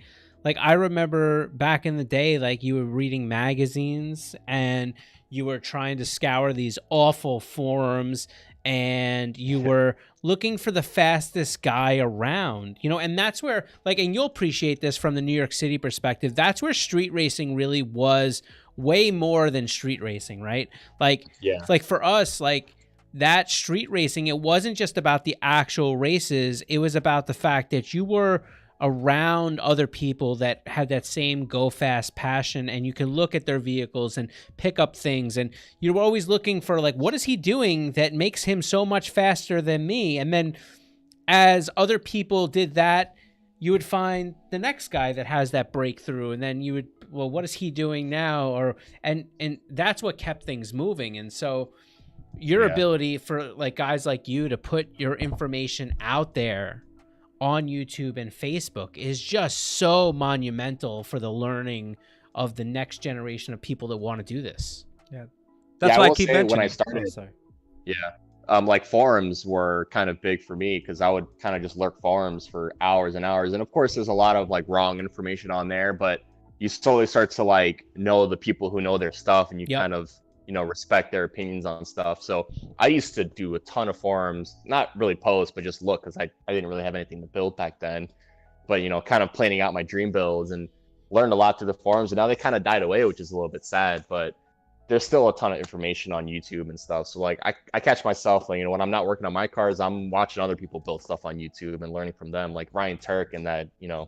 Speaker 1: I remember back in the day, like you were reading magazines and you were trying to scour these awful forums, and you were looking for the fastest guy around, and that's where, like, and you'll appreciate this from the New York City perspective, that's where street racing really was way more than street racing, right? Like, like for us, like that street racing, it wasn't just about the actual races. It was about the fact that you were around other people that had that same go fast passion, and you can look at their vehicles and pick up things, and you're always looking for like, what is he doing that makes him so much faster than me? And then as other people did that, you would find the next guy that has that breakthrough, and then you would, well, what is he doing now? Or and that's what kept things moving. And so your ability for like guys like you to put your information out there on YouTube and Facebook is just so monumental for the learning of the next generation of people that want to do this.
Speaker 2: Yeah, that's why I keep mentioning
Speaker 3: when I started. Like forums were kind of big for me, because I would kind of just lurk forums for hours and hours, and of course there's a lot of like wrong information on there, but you slowly start to like know the people who know their stuff, and you kind of respect their opinions on stuff. So I used to do a ton of forums, not really post, but just look, because I didn't really have anything to build back then, but kind of planning out my dream builds, and learned a lot through the forums. And now they kind of died away, which is a little bit sad, but there's still a ton of information on YouTube and stuff. So like I catch myself like, when I'm not working on my cars, I'm watching other people build stuff on YouTube and learning from them, like Ryan Turk and that the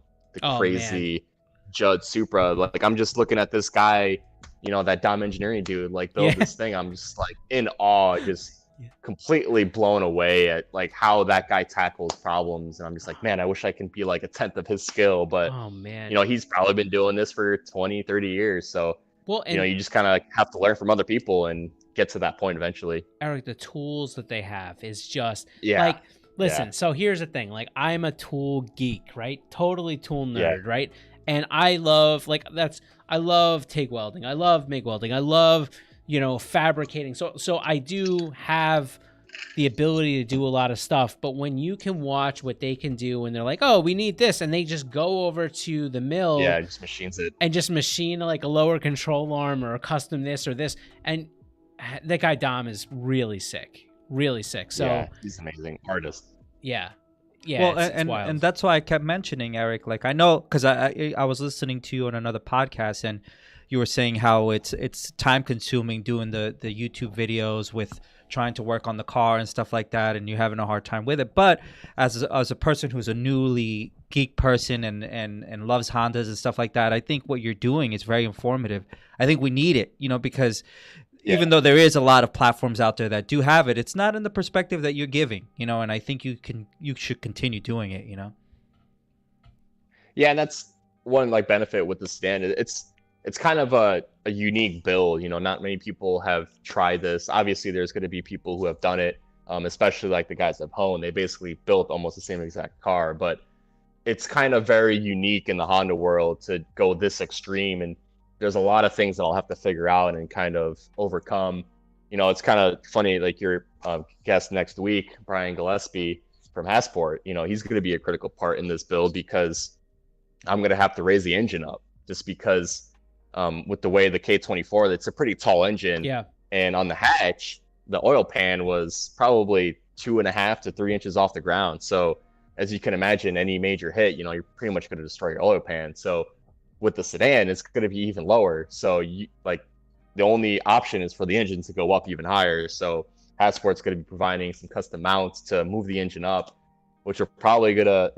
Speaker 3: crazy Judd Supra. Like I'm just looking at this guy, that Dom Engineering dude, like build this thing. I'm just like in awe, just completely blown away at like how that guy tackles problems. And I'm just like, man, I wish I can be like a tenth of his skill. But he's probably been doing this for 20, 30 years. So you just kind of have to learn from other people and get to that point eventually.
Speaker 1: Eric, the tools that they have is just like, listen, so here's the thing. Like I'm a tool geek, right? Totally tool nerd, right? And I love I love TIG welding. I love MIG welding. I love, fabricating. So I do have the ability to do a lot of stuff, but when you can watch what they can do and they're like, oh, we need this, and they just go over to the mill,
Speaker 3: just machines it,
Speaker 1: and just machine like a lower control arm or a custom this or this, and that guy Dom is really sick. So
Speaker 3: he's an amazing artist.
Speaker 1: Well,
Speaker 2: it's
Speaker 1: wild.
Speaker 2: And that's why I kept mentioning, Eric, like I know, because I was listening to you on another podcast, and you were saying how it's time consuming doing the YouTube videos with trying to work on the car and stuff like that, and you're having a hard time with it. But as a person who's a newly geek person and loves Hondas and stuff like that, I think what you're doing is very informative. I think we need it, because even though there is a lot of platforms out there that do have it, it's not in the perspective that you're giving, and I think you should continue doing it,
Speaker 3: Yeah, and that's one like benefit with the Sedan. It's kind of a unique build, not many people have tried this. Obviously there's going to be people who have done it, especially like the guys at Hone. They basically built almost the same exact car, but it's kind of very unique in the Honda world to go this extreme, and there's a lot of things that I'll have to figure out and kind of overcome. It's kind of funny, like your guest next week, Brian Gillespie from Hassport, he's going to be a critical part in this build, because I'm going to have to raise the engine up just because with the way the K24, it's a pretty tall engine.
Speaker 1: Yeah.
Speaker 3: And on the hatch, the oil pan was probably 2.5 to 3 inches off the ground. So as you can imagine, any major hit, you're pretty much going to destroy your oil pan. So with the sedan, it's going to be even lower. So the only option is for the engine to go up even higher. So Hasport's going to be providing some custom mounts to move the engine up, which it's probably gonna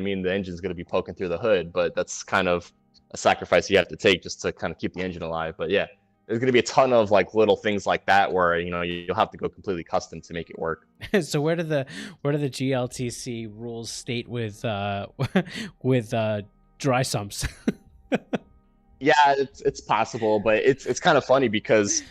Speaker 3: mean the engine's gonna be poking through the hood, but that's kind of a sacrifice you have to take just to kind of keep the engine alive. But yeah, there's gonna be a ton of little things like that where you'll have to go completely custom to make it work.
Speaker 1: So where do the GLTC rules state with dry sumps?
Speaker 3: Yeah, it's possible, but it's kind of funny because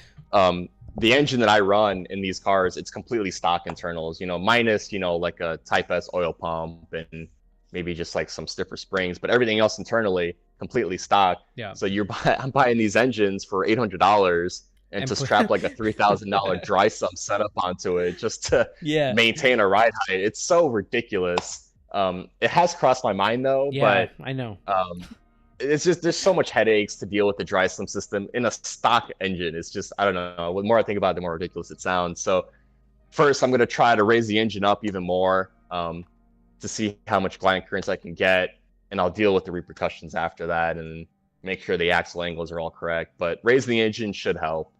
Speaker 3: the engine that I run in these cars, it's completely stock internals, minus, like a Type S oil pump and maybe just some stiffer springs, but everything else internally, completely stock.
Speaker 1: Yeah.
Speaker 3: So I'm buying these engines for $800 and to strap a $3,000 dry sump setup onto it just to maintain a ride height. It's so ridiculous. It has crossed my mind though, but
Speaker 1: I know.
Speaker 3: It's just there's so much headaches to deal with the dry sump system in a stock engine. It's just, I don't know. The more I think about it, the more ridiculous it sounds. So first, I'm going to try to raise the engine up even more to see how much gliding currents I can get, and I'll deal with the repercussions after that and make sure the axle angles are all correct. But raising the engine should help.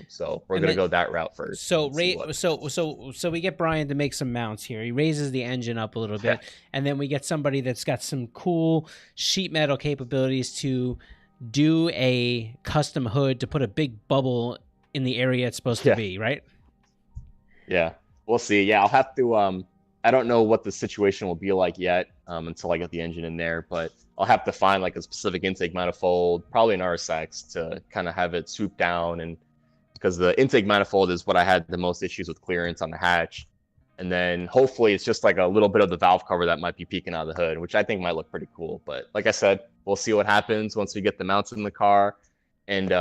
Speaker 3: So we're going to go that route first.
Speaker 1: So we get Brian to make some mounts here. He raises the engine up a little bit, and then we get somebody that's got some cool sheet metal capabilities to do a custom hood to put a big bubble in the area it's supposed to be, right?
Speaker 3: Yeah, we'll see. Yeah, I'll have to. I don't know what the situation will be like yet until I get the engine in there, but I'll have to find a specific intake manifold, probably an RSX, to kind of have it swoop down, and because the intake manifold is what I had the most issues with clearance on the hatch. And then hopefully it's just a little bit of the valve cover that might be peeking out of the hood, which I think might look pretty cool. But like I said, we'll see what happens once we get the mounts in the car. And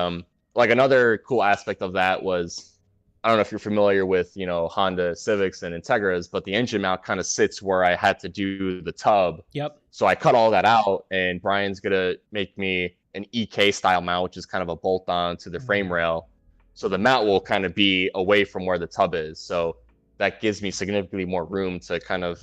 Speaker 3: another cool aspect of that was, I don't know if you're familiar with, Honda Civics and Integras, but the engine mount kind of sits where I had to do the tub.
Speaker 1: Yep.
Speaker 3: So I cut all that out, and Brian's going to make me an EK style mount, which is kind of a bolt on to the frame rail. So the mount will kind of be away from where the tub is. So that gives me significantly more room to kind of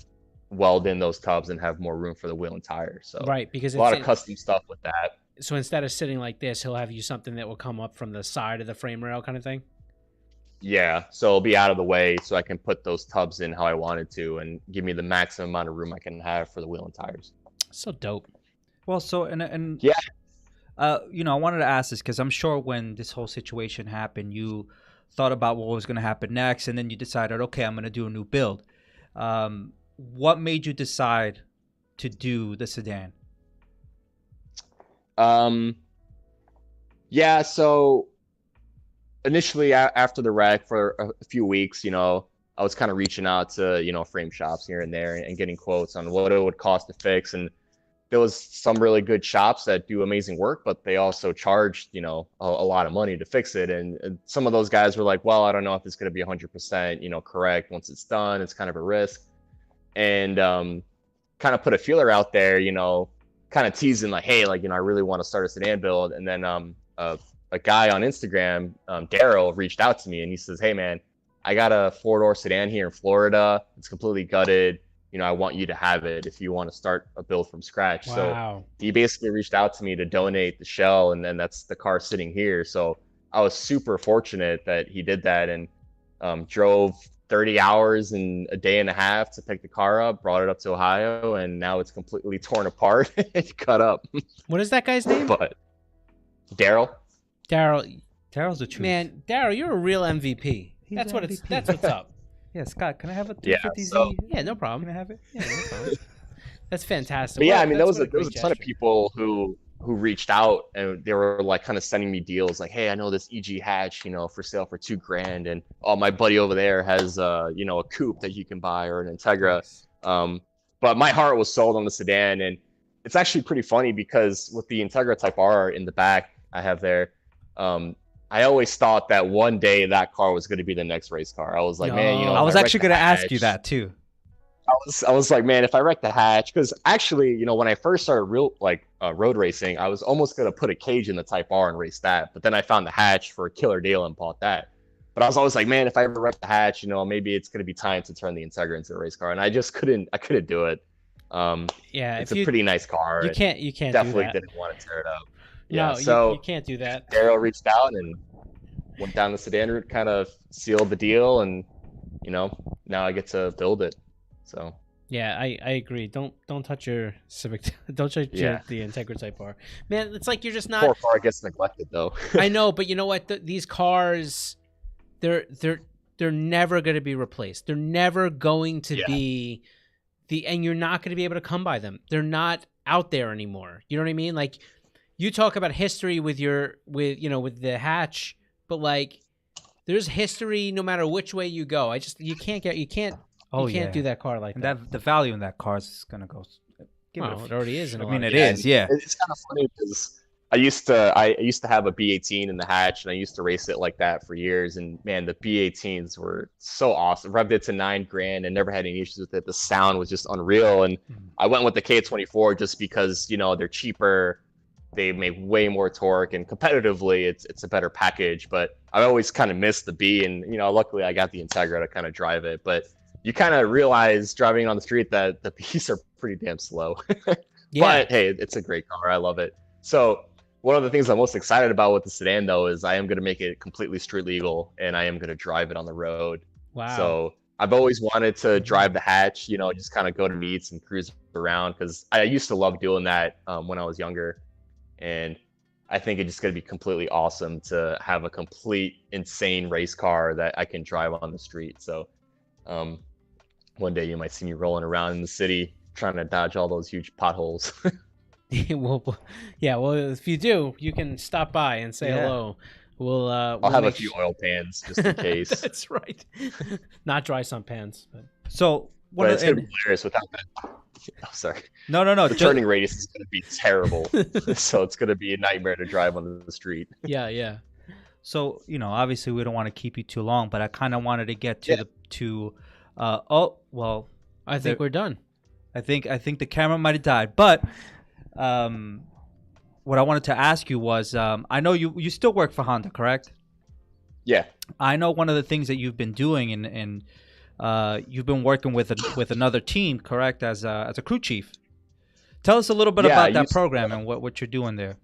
Speaker 3: weld in those tubs and have more room for the wheel and tire. So
Speaker 1: right, because
Speaker 3: a lot of custom stuff with that.
Speaker 1: So instead of sitting like this, he'll have you something that will come up from the side of the frame rail kind of thing?
Speaker 3: Yeah, so it'll be out of the way so I can put those tubs in how I wanted to and give me the maximum amount of room I can have for the wheel and tires.
Speaker 1: So dope.
Speaker 2: Well, so and
Speaker 3: yeah.
Speaker 2: I wanted to ask this because I'm sure when this whole situation happened, you thought about what was going to happen next, and then you decided, okay, I'm going to do a new build. What made you decide to do the sedan?
Speaker 3: Yeah, so initially after the wreck for a few weeks, I was kind of reaching out to, frame shops here and there and getting quotes on what it would cost to fix. And there was some really good shops that do amazing work, but they also charged, a lot of money to fix it. And some of those guys were like, well, I don't know if it's going to be 100%, correct. Once it's done, it's kind of a risk. And kind of put a feeler out there, kind of teasing hey, I really want to start a sedan build. And then a guy on Instagram, Daryl, reached out to me and he says, hey, man, I got a 4-door sedan here in Florida. It's completely gutted. I want you to have it if you want to start a build from scratch.
Speaker 1: Wow.
Speaker 3: So he basically reached out to me to donate the shell, and then that's the car sitting here. So I was super fortunate that he did that and drove 30 hours in a day and a half to pick the car up, brought it up to Ohio, and now it's completely torn apart and cut up.
Speaker 1: What is that guy's name?
Speaker 3: But Daryl.
Speaker 2: Daryl's the truth.
Speaker 1: Man, Daryl, you're a real MVP. That's what's up.
Speaker 2: Yeah, Scott, can I have a 350Z?
Speaker 1: Yeah, no problem.
Speaker 2: Can I have it?
Speaker 1: Yeah, no problem. That's fantastic.
Speaker 3: But yeah, there was a ton of people who reached out, and they were kind of sending me deals hey, I know this EG hatch, for sale for $2,000, and my buddy over there has a coupe that you can buy, or an Integra. But my heart was sold on the sedan, and it's actually pretty funny because with the Integra Type R in the back I have there, I always thought that one day that car was going to be the next race car. I was like, man,
Speaker 2: I was actually going to ask you that too.
Speaker 3: I was like, man, if I wreck the hatch, because actually, when I first started road racing, I was almost gonna put a cage in the Type R and race that, but then I found the hatch for a killer deal and bought that. But I was always like, man, if I ever wreck the hatch, maybe it's gonna be time to turn the Integra into a race car, and I just couldn't. I couldn't do it.
Speaker 1: Yeah,
Speaker 3: it's a pretty nice car.
Speaker 1: You can't.
Speaker 3: Definitely
Speaker 1: do that.
Speaker 3: didn't want to tear it up.
Speaker 1: Yeah, no,
Speaker 3: so
Speaker 1: you can't do that.
Speaker 3: Daryl reached out and went down the Sedan route, kind of sealed the deal, and now I get to build it. So
Speaker 1: yeah, I agree. Don't touch your Civic. Don't touch the Integra Type R. Man, it's like you're just not.
Speaker 3: Poor car gets neglected though.
Speaker 1: I know, but you know what? These cars, they're never going to be replaced. They're never going to be and you're not going to be able to come by them. They're not out there anymore. You know what I mean? Like you talk about history with the hatch, but like there's history no matter which way you go. You can't do that car like that.
Speaker 2: And the value in that car is going to go.
Speaker 1: It already is.
Speaker 2: It is. Yeah.
Speaker 3: It's kind of funny because I used to have a B18 in the hatch, and I used to race it like that for years. And man, the B18s were so awesome. Revved it to $9,000 and never had any issues with it. The sound was just unreal. And I went with the K24 just because they're cheaper, they make way more torque, and competitively it's a better package. But I always kind of missed the B, and luckily I got the Integra to kind of drive it. But you kind of realize driving on the street that the Bs are pretty damn slow. But hey, it's a great car. I love it. So one of the things I'm most excited about with the Sedan, though, is I am going to make it completely street legal, and I am going to drive it on the road.
Speaker 1: Wow.
Speaker 3: So I've always wanted to drive the hatch, just kind of go to meets and cruise around, because I used to love doing that when I was younger. And I think it's just going to be completely awesome to have a complete insane race car that I can drive on the street. So one day you might see me rolling around in the city trying to dodge all those huge potholes.
Speaker 1: Well, if you do, you can stop by and say hello.
Speaker 3: I'll have a few oil pans just in case.
Speaker 1: That's right. Not dry sump pans.
Speaker 2: So
Speaker 3: it's gonna be hilarious without that. Oh, sorry.
Speaker 2: No.
Speaker 3: The turning radius is gonna be terrible, so it's gonna be a nightmare to drive on the street.
Speaker 1: Yeah.
Speaker 2: So obviously we don't want to keep you too long, but I kind of wanted to get to
Speaker 1: I think we're done.
Speaker 2: I think the camera might have died, but what I wanted to ask you was, I know you still work for Honda, correct?
Speaker 3: Yeah.
Speaker 2: I know one of the things that you've been doing, and you've been working with another team, correct, as a crew chief. Tell us a little bit about that program and what you're doing there.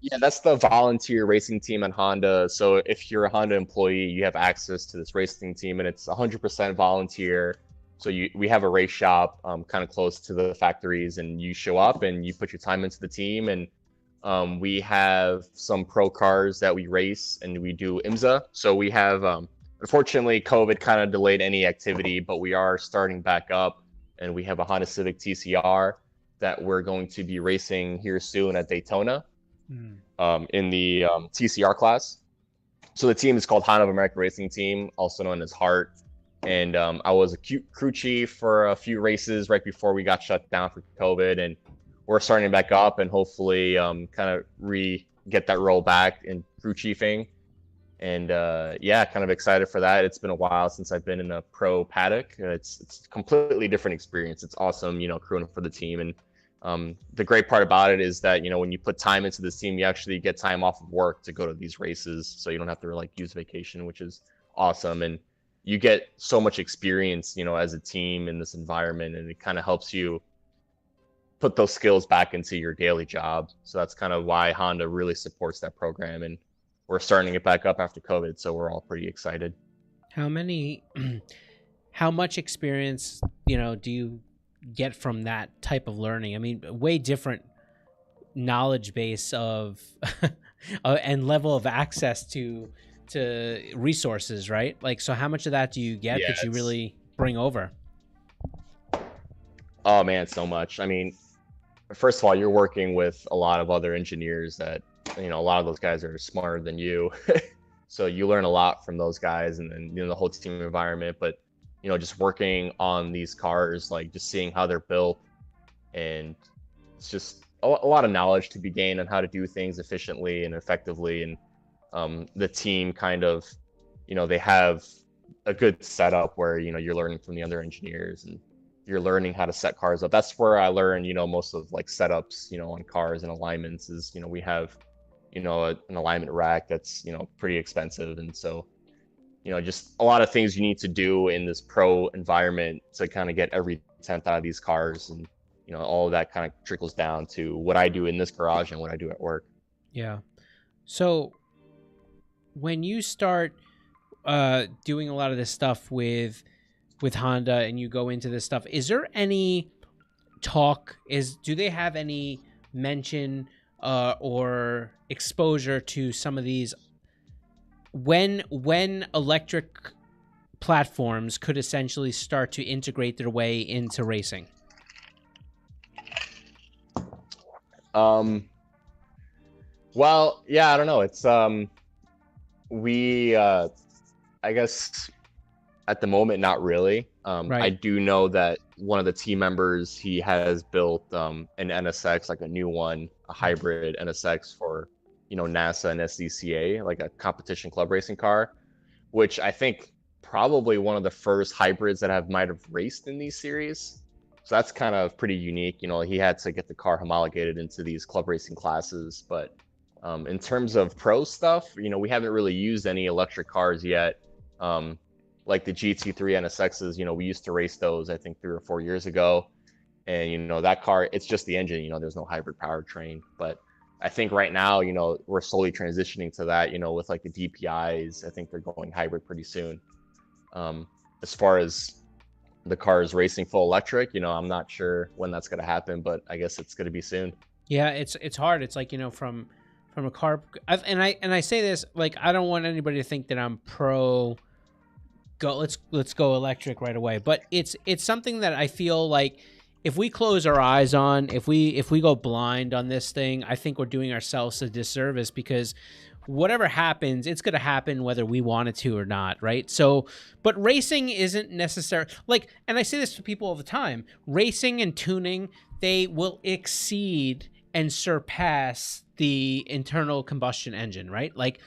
Speaker 3: Yeah, that's the volunteer racing team at Honda. So if you're a Honda employee, you have access to this racing team, and it's 100% volunteer. So we have a race shop kind of close to the factories, and you show up and you put your time into the team. And we have some pro cars that we race, and we do IMSA. So we have, unfortunately, COVID kind of delayed any activity, but we are starting back up, and we have a Honda Civic TCR that we're going to be racing here soon at Daytona in the TCR class. So the team is called Honda of America Racing Team, also known as HART. And I was a crew chief for a few races right before we got shut down for COVID, and we're starting back up, and hopefully kind of get that role back in crew chiefing. And kind of excited for that. It's been a while since I've been in a pro paddock. It's a completely different experience. It's awesome, crewing for the team. And the great part about it is that, when you put time into this team, you actually get time off of work to go to these races. So you don't have to use vacation, which is awesome. And you get so much experience, as a team in this environment, and it kind of helps you put those skills back into your daily job. So that's kind of why Honda really supports that program, and we're starting it back up after COVID. So we're all pretty excited.
Speaker 1: How much experience, do you get from that type of learning? I mean, way different knowledge base of and level of access to resources, right? Like, so how much of that do you get that you really bring over?
Speaker 3: Oh man, so much. I mean, first of all, you're working with a lot of other engineers that, a lot of those guys are smarter than you. So you learn a lot from those guys, and then, the whole team environment. But, just working on these cars, just seeing how they're built, and it's just a lot of knowledge to be gained on how to do things efficiently and effectively. And the team kind of, they have a good setup where, you're learning from the other engineers, and you're learning how to set cars up. That's where I learned, most of like setups, on cars and alignments is, we have, an alignment rack that's, pretty expensive. And so, just a lot of things you need to do in this pro environment to kind of get every tenth out of these cars. And, all of that kind of trickles down to what I do in this garage and what I do at work.
Speaker 1: Yeah. So when you start doing a lot of this stuff with Honda and you go into this stuff, is there any talk, do they have any mention or exposure to some of these when electric platforms could essentially start to integrate their way into racing?
Speaker 3: Well, yeah, I don't know. It's I guess at the moment, not really.
Speaker 1: Right.
Speaker 3: I do know that one of the team members, he has built an NSX, like a new one, a hybrid NSX for, NASA and SDCA, like a competition club racing car, which I think probably one of the first hybrids that might have raced in these series. So that's kind of pretty unique. He had to get the car homologated into these club racing classes. But in terms of pro stuff, we haven't really used any electric cars yet. Like the GT3 NSXs, we used to race those, I think 3 or 4 years ago. And, that car, it's just the engine, there's no hybrid powertrain. But I think right now, we're slowly transitioning to that, with like the DPIs. I think they're going hybrid pretty soon. As far as the cars racing full electric, I'm not sure when that's going to happen, but I guess it's going to be soon.
Speaker 1: Yeah, it's hard. It's like, from a car, and I say this, like, I don't want anybody to think that I'm pro let's go electric right away, but it's something that I feel like if we close our eyes on, if we go blind on this thing, I think we're doing ourselves a disservice, because whatever happens, it's going to happen whether we want it to or not, right? So, but racing isn't necessary. Like, and I say this to people all the time, racing and tuning, they will exceed and surpass the internal combustion engine, right? Like,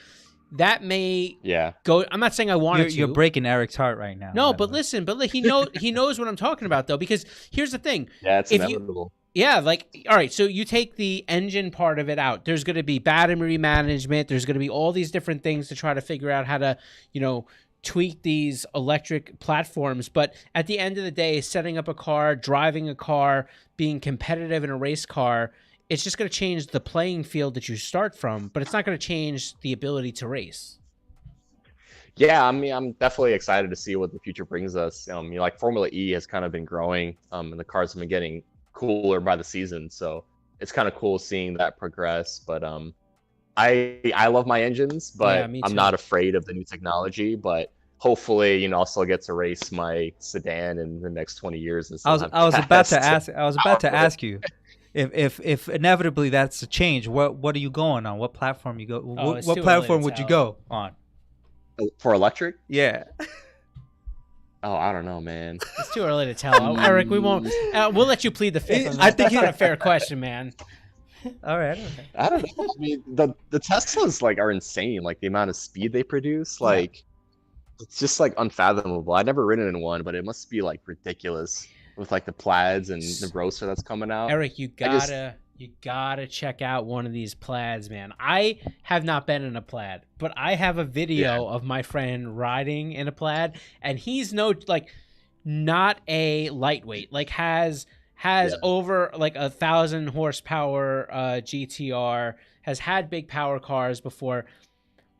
Speaker 1: that may go. I'm not saying I want it to.
Speaker 2: You're breaking Eric's heart right now.
Speaker 1: No, but listen, he knows what I'm talking about, though, because here's the thing.
Speaker 3: Yeah, it's inevitable.
Speaker 1: All right, so you take the engine part of it out. There's going to be battery management. There's going to be all these different things to try to figure out how to, tweak these electric platforms. But at the end of the day, setting up a car, driving a car, being competitive in a race car, it's just going to change the playing field that you start from, but it's not going to change the ability to race.
Speaker 3: Yeah, I mean, I'm definitely excited to see what the future brings us. Like Formula E has kind of been growing, and the cars have been getting cooler by the season. So it's kind of cool seeing that progress. But I love my engines, but I'm not afraid of the new technology. But hopefully, I'll still get to race my sedan in the next 20 years.
Speaker 2: I was about to ask you. If inevitably that's a change, what are you going on? What platform you go? What platform would you go on?
Speaker 3: For electric?
Speaker 2: Yeah.
Speaker 3: Oh, I don't know, man.
Speaker 1: It's too early to tell. Eric, we won't. We'll let you plead the fifth. On that. I think that's not a fair question, man.
Speaker 2: All right.
Speaker 3: I don't know. I mean, the Teslas are insane. Like the amount of speed they produce, it's just unfathomable. I've never ridden in one, but it must be ridiculous. With the plaids and the roadster that's coming out.
Speaker 1: Eric, you gotta check out one of these plaids, man. I have not been in a plaid, but I have a video of my friend riding in a plaid, and he's not a lightweight. Has over 1,000 horsepower GTR, has had big power cars before.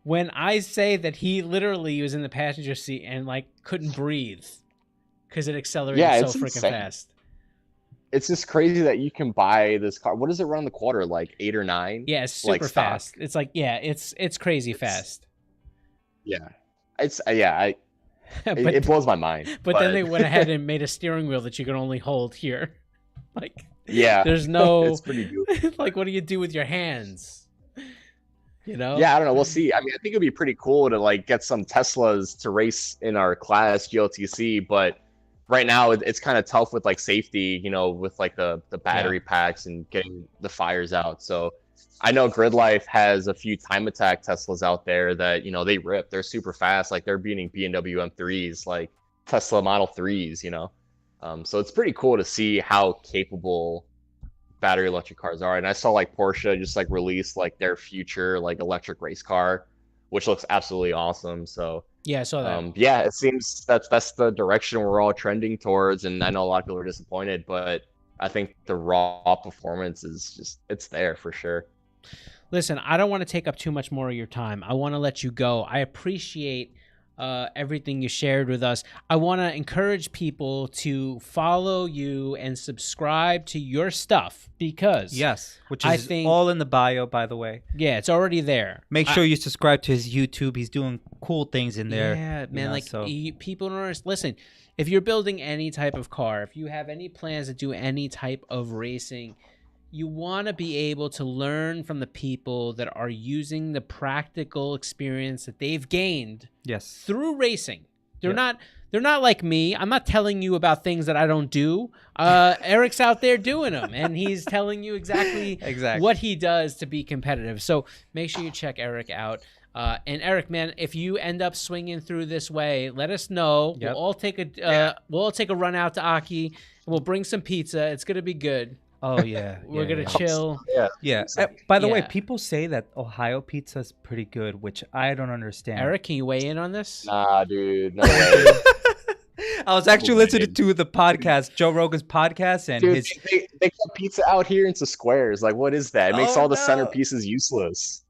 Speaker 1: When I say that he literally was in the passenger seat and couldn't breathe. Because it accelerated so freaking fast.
Speaker 3: It's just crazy that you can buy this car. What does it run the quarter? 8 or 9?
Speaker 1: Yeah, it's super fast. It's it's crazy fast.
Speaker 3: Yeah, it blows my mind.
Speaker 1: But then they went ahead and made a steering wheel that you can only hold here.
Speaker 3: There's
Speaker 1: no.
Speaker 3: It's pretty good.
Speaker 1: What do you do with your hands?
Speaker 3: Yeah, I don't know. We'll see. I mean, I think it'd be pretty cool to get some Teslas to race in our class GLTC, but right now it's kind of tough with safety, with the battery packs and getting the fires out. So I know Gridlife has a few time attack Teslas out there that, they rip. They're super fast. They're beating BMW M3s, Tesla Model 3s, So it's pretty cool to see how capable battery electric cars are. And I saw like Porsche just like release like their future like electric race car, which looks absolutely awesome. So
Speaker 1: yeah, I saw that.
Speaker 3: Yeah, it seems that's the direction we're all trending towards. And I know a lot of people are disappointed, but I think the raw performance is just, it's there for sure.
Speaker 1: Listen, I don't want to take up too much more of your time. I want to let you go. I appreciate everything you shared with us. I want to encourage people to follow you and subscribe to your stuff because
Speaker 2: which is all in the bio, by the way.
Speaker 1: Yeah, it's already there.
Speaker 2: Make sure you subscribe to his YouTube. He's doing cool things in there.
Speaker 1: Yeah, man. People don't understand. Listen, if you're building any type of car, if you have any plans to do any type of racing, you want to be able to learn from the people that are using the practical experience that they've gained through racing. They're not like me. I'm not telling you about things that I don't do. Eric's out there doing them, and he's telling you exactly what he does to be competitive. So make sure you check Eric out. And Eric, man, if you end up swinging through this way, let us know. We'll all take a run out to Aki, and we'll bring some pizza. It's gonna be good.
Speaker 2: Oh yeah,
Speaker 1: we're gonna chill.
Speaker 2: Yeah. By the way, people say that Ohio pizza is pretty good, which I don't understand.
Speaker 1: Eric, can you weigh in on this?
Speaker 3: Nah, dude, no way.
Speaker 2: I was actually listening to the podcast, Joe Rogan's podcast, and
Speaker 3: dude, they cut pizza out here into squares. Like, what is that? It makes all the centerpieces useless.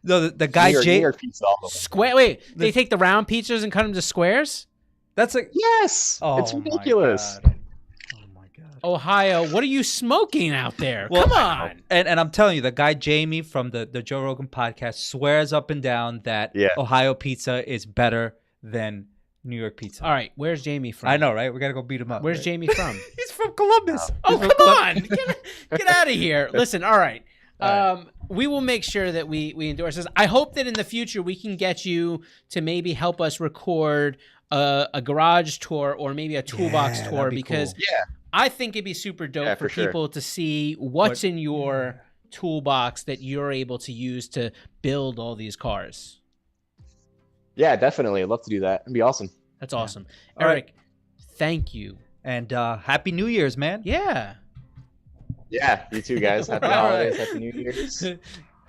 Speaker 2: No, the guy
Speaker 3: New York pizza
Speaker 1: square. Wait, they take the round pizzas and cut them to squares?
Speaker 2: That's like
Speaker 3: yes. It's ridiculous.
Speaker 1: Ohio, what are you smoking out there? Come on.
Speaker 2: And I'm telling you, the guy Jamie from the Joe Rogan podcast swears up and down that Ohio pizza is better than New York pizza.
Speaker 1: All right, where's Jamie from?
Speaker 2: I know, right? We got to go beat him up.
Speaker 1: Where's Jamie from?
Speaker 2: He's from Columbus.
Speaker 1: Oh, come on. Get out of here. Listen, all right. We will make sure that we endorse this. I hope that in the future we can get you to maybe help us record a garage tour or maybe a toolbox tour because I think it'd be super dope for people to see what's in your toolbox that you're able to use to build all these cars.
Speaker 3: Yeah, definitely. I'd love to do that. It'd be awesome.
Speaker 1: That's awesome. Eric, thank you.
Speaker 2: And Happy New Year's, man.
Speaker 1: Yeah.
Speaker 3: Yeah, you too, guys. Happy holidays. Happy New Year's.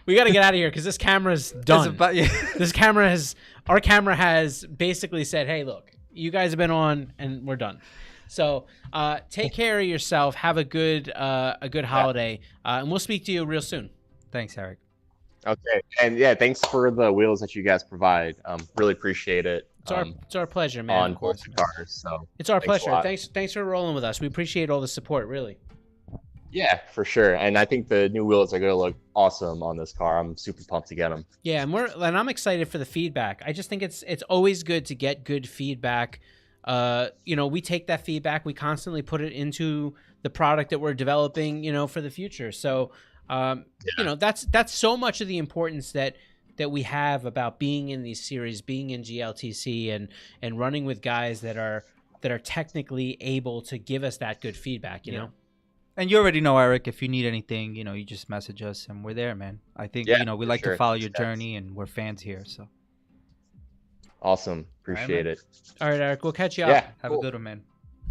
Speaker 1: We got to get out of here because this camera's done. Our camera has basically said, hey, look, you guys have been on and we're done. So take care of yourself. Have a good holiday. And we'll speak to you real soon.
Speaker 2: Thanks, Eric.
Speaker 3: Okay. And thanks for the wheels that you guys provide. Really appreciate it.
Speaker 1: It's our pleasure, man.
Speaker 3: On both the cars. So
Speaker 1: it's our pleasure. Thanks for rolling with us. We appreciate all the support, really.
Speaker 3: Yeah, for sure. And I think the new wheels are going to look awesome on this car. I'm super pumped to get them.
Speaker 1: Yeah, and I'm excited for the feedback. I just think it's always good to get good feedback. We take that feedback, we constantly put it into the product that we're developing, for the future. So, that's so much of the importance that we have about being in these series, being in GLTC and running with guys that are technically able to give us that good feedback, you know?
Speaker 2: And you already know, Eric, if you need anything, you just message us and we're there, man. I think, we like to follow your journey and we're fans here. So
Speaker 3: awesome. Appreciate it.
Speaker 1: All right, Eric, we'll catch you up.
Speaker 2: Yeah. Have a good one, man.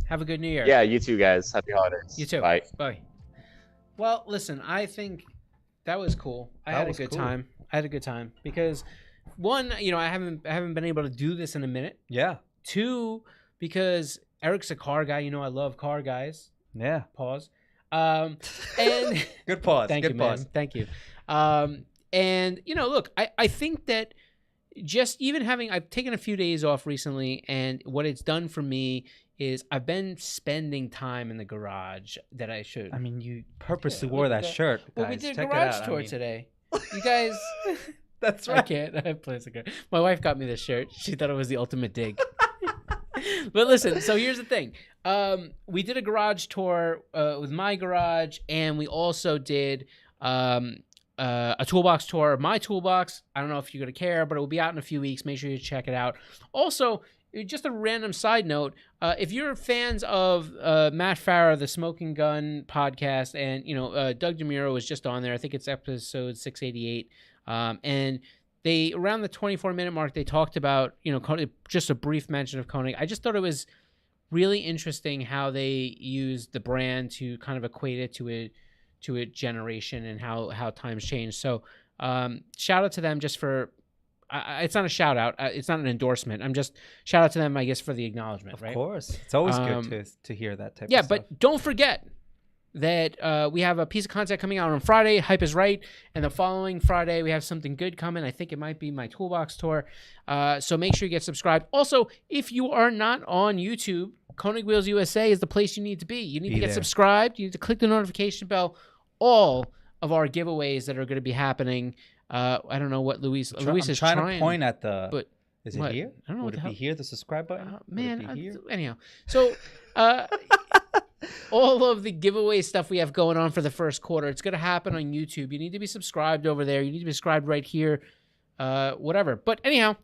Speaker 1: Have a good New Year.
Speaker 3: Yeah, you too, guys. Happy holidays.
Speaker 1: You too.
Speaker 3: Bye.
Speaker 1: Bye. Well, listen, I think that was cool. I had a good time because one, I haven't been able to do this in a minute.
Speaker 2: Yeah.
Speaker 1: Two, because Eric's a car guy. I love car guys.
Speaker 2: Yeah.
Speaker 1: Pause. And
Speaker 2: good pause.
Speaker 1: Thank you,
Speaker 2: pause.
Speaker 1: man. Thank you. And look, I think that just even I've taken a few days off recently, and what it's done for me is I've been spending time in the garage that I should.
Speaker 2: I mean, you purposely wore that shirt.
Speaker 1: Well, we did a garage tour today. You guys.
Speaker 2: That's right.
Speaker 1: I can't. I play a good. My wife got me this shirt. She thought it was the ultimate dig. But listen, so here's the thing. We did a garage tour with my garage, and we also did a toolbox tour of my toolbox. I don't know if you're going to care, but it will be out in a few weeks. Make sure you check it out. Also, just a random side note, if you're fans of Matt Farah, the Smoking Gun podcast, and, Doug DeMuro was just on there. I think it's episode 688. And they, around the 24-minute mark, they talked about, just a brief mention of Konig. I just thought it was really interesting how they use the brand to kind of equate it to a generation and how times change. So shout out to them just for. It's not a shout out. It's not an endorsement. I'm just shout out to them, I guess, for the acknowledgement. Right?
Speaker 2: Of course, it's always good to hear that type.
Speaker 1: Yeah,
Speaker 2: of stuff.
Speaker 1: but don't forget that we have a piece of content coming out on Friday. Hype is right, and the following Friday we have something good coming. I think it might be my toolbox tour. So make sure you get subscribed. Also, if you are not on YouTube, Konig Wheels USA is the place you need to be. You need to get subscribed. You need to click the notification bell. All of our giveaways that are going to be happening. I don't know what Luis is trying
Speaker 2: to point at the.
Speaker 1: But
Speaker 2: is it
Speaker 1: what?
Speaker 2: here?
Speaker 1: I don't know.
Speaker 2: Would it be here? The subscribe button?
Speaker 1: Man, anyhow. So, all of the giveaway stuff we have going on for the first quarter, it's going to happen on YouTube. You need to be subscribed over there. You need to be subscribed right here. Whatever. But anyhow,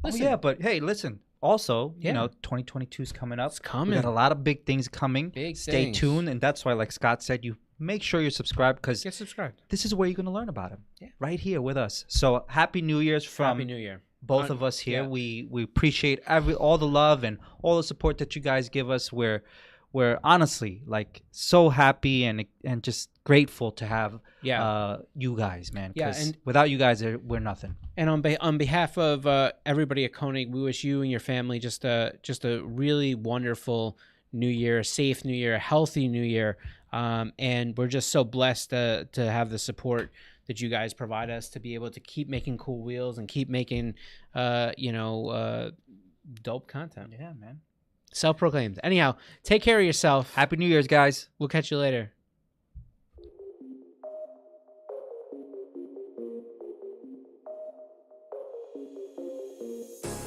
Speaker 1: listen.
Speaker 2: Oh, yeah, but hey, listen. Also, you know, 2022 is coming up.
Speaker 1: It's coming.
Speaker 2: We got a lot of big things coming.
Speaker 1: Stay
Speaker 2: tuned, and that's why, like Scott said, you make sure you're subscribed because
Speaker 1: get subscribed.
Speaker 2: This is where you're going to learn about them. Yeah. Right here with us. So happy New Year's from
Speaker 1: Happy New Year.
Speaker 2: Both of us here. Yeah. We appreciate all the love and all the support that you guys give us. We're honestly like so happy and just grateful to have you guys, man.
Speaker 1: Yeah, and
Speaker 2: without you guys, we're nothing.
Speaker 1: And on behalf of everybody at Konig, we wish you and your family just a really wonderful New Year, a safe New Year, a healthy New Year. And we're just so blessed to have the support that you guys provide us to be able to keep making cool wheels and keep making, dope content.
Speaker 2: Yeah, man.
Speaker 1: Self-proclaimed. Anyhow, take care of yourself.
Speaker 2: Happy New Year's, guys.
Speaker 1: We'll catch you later.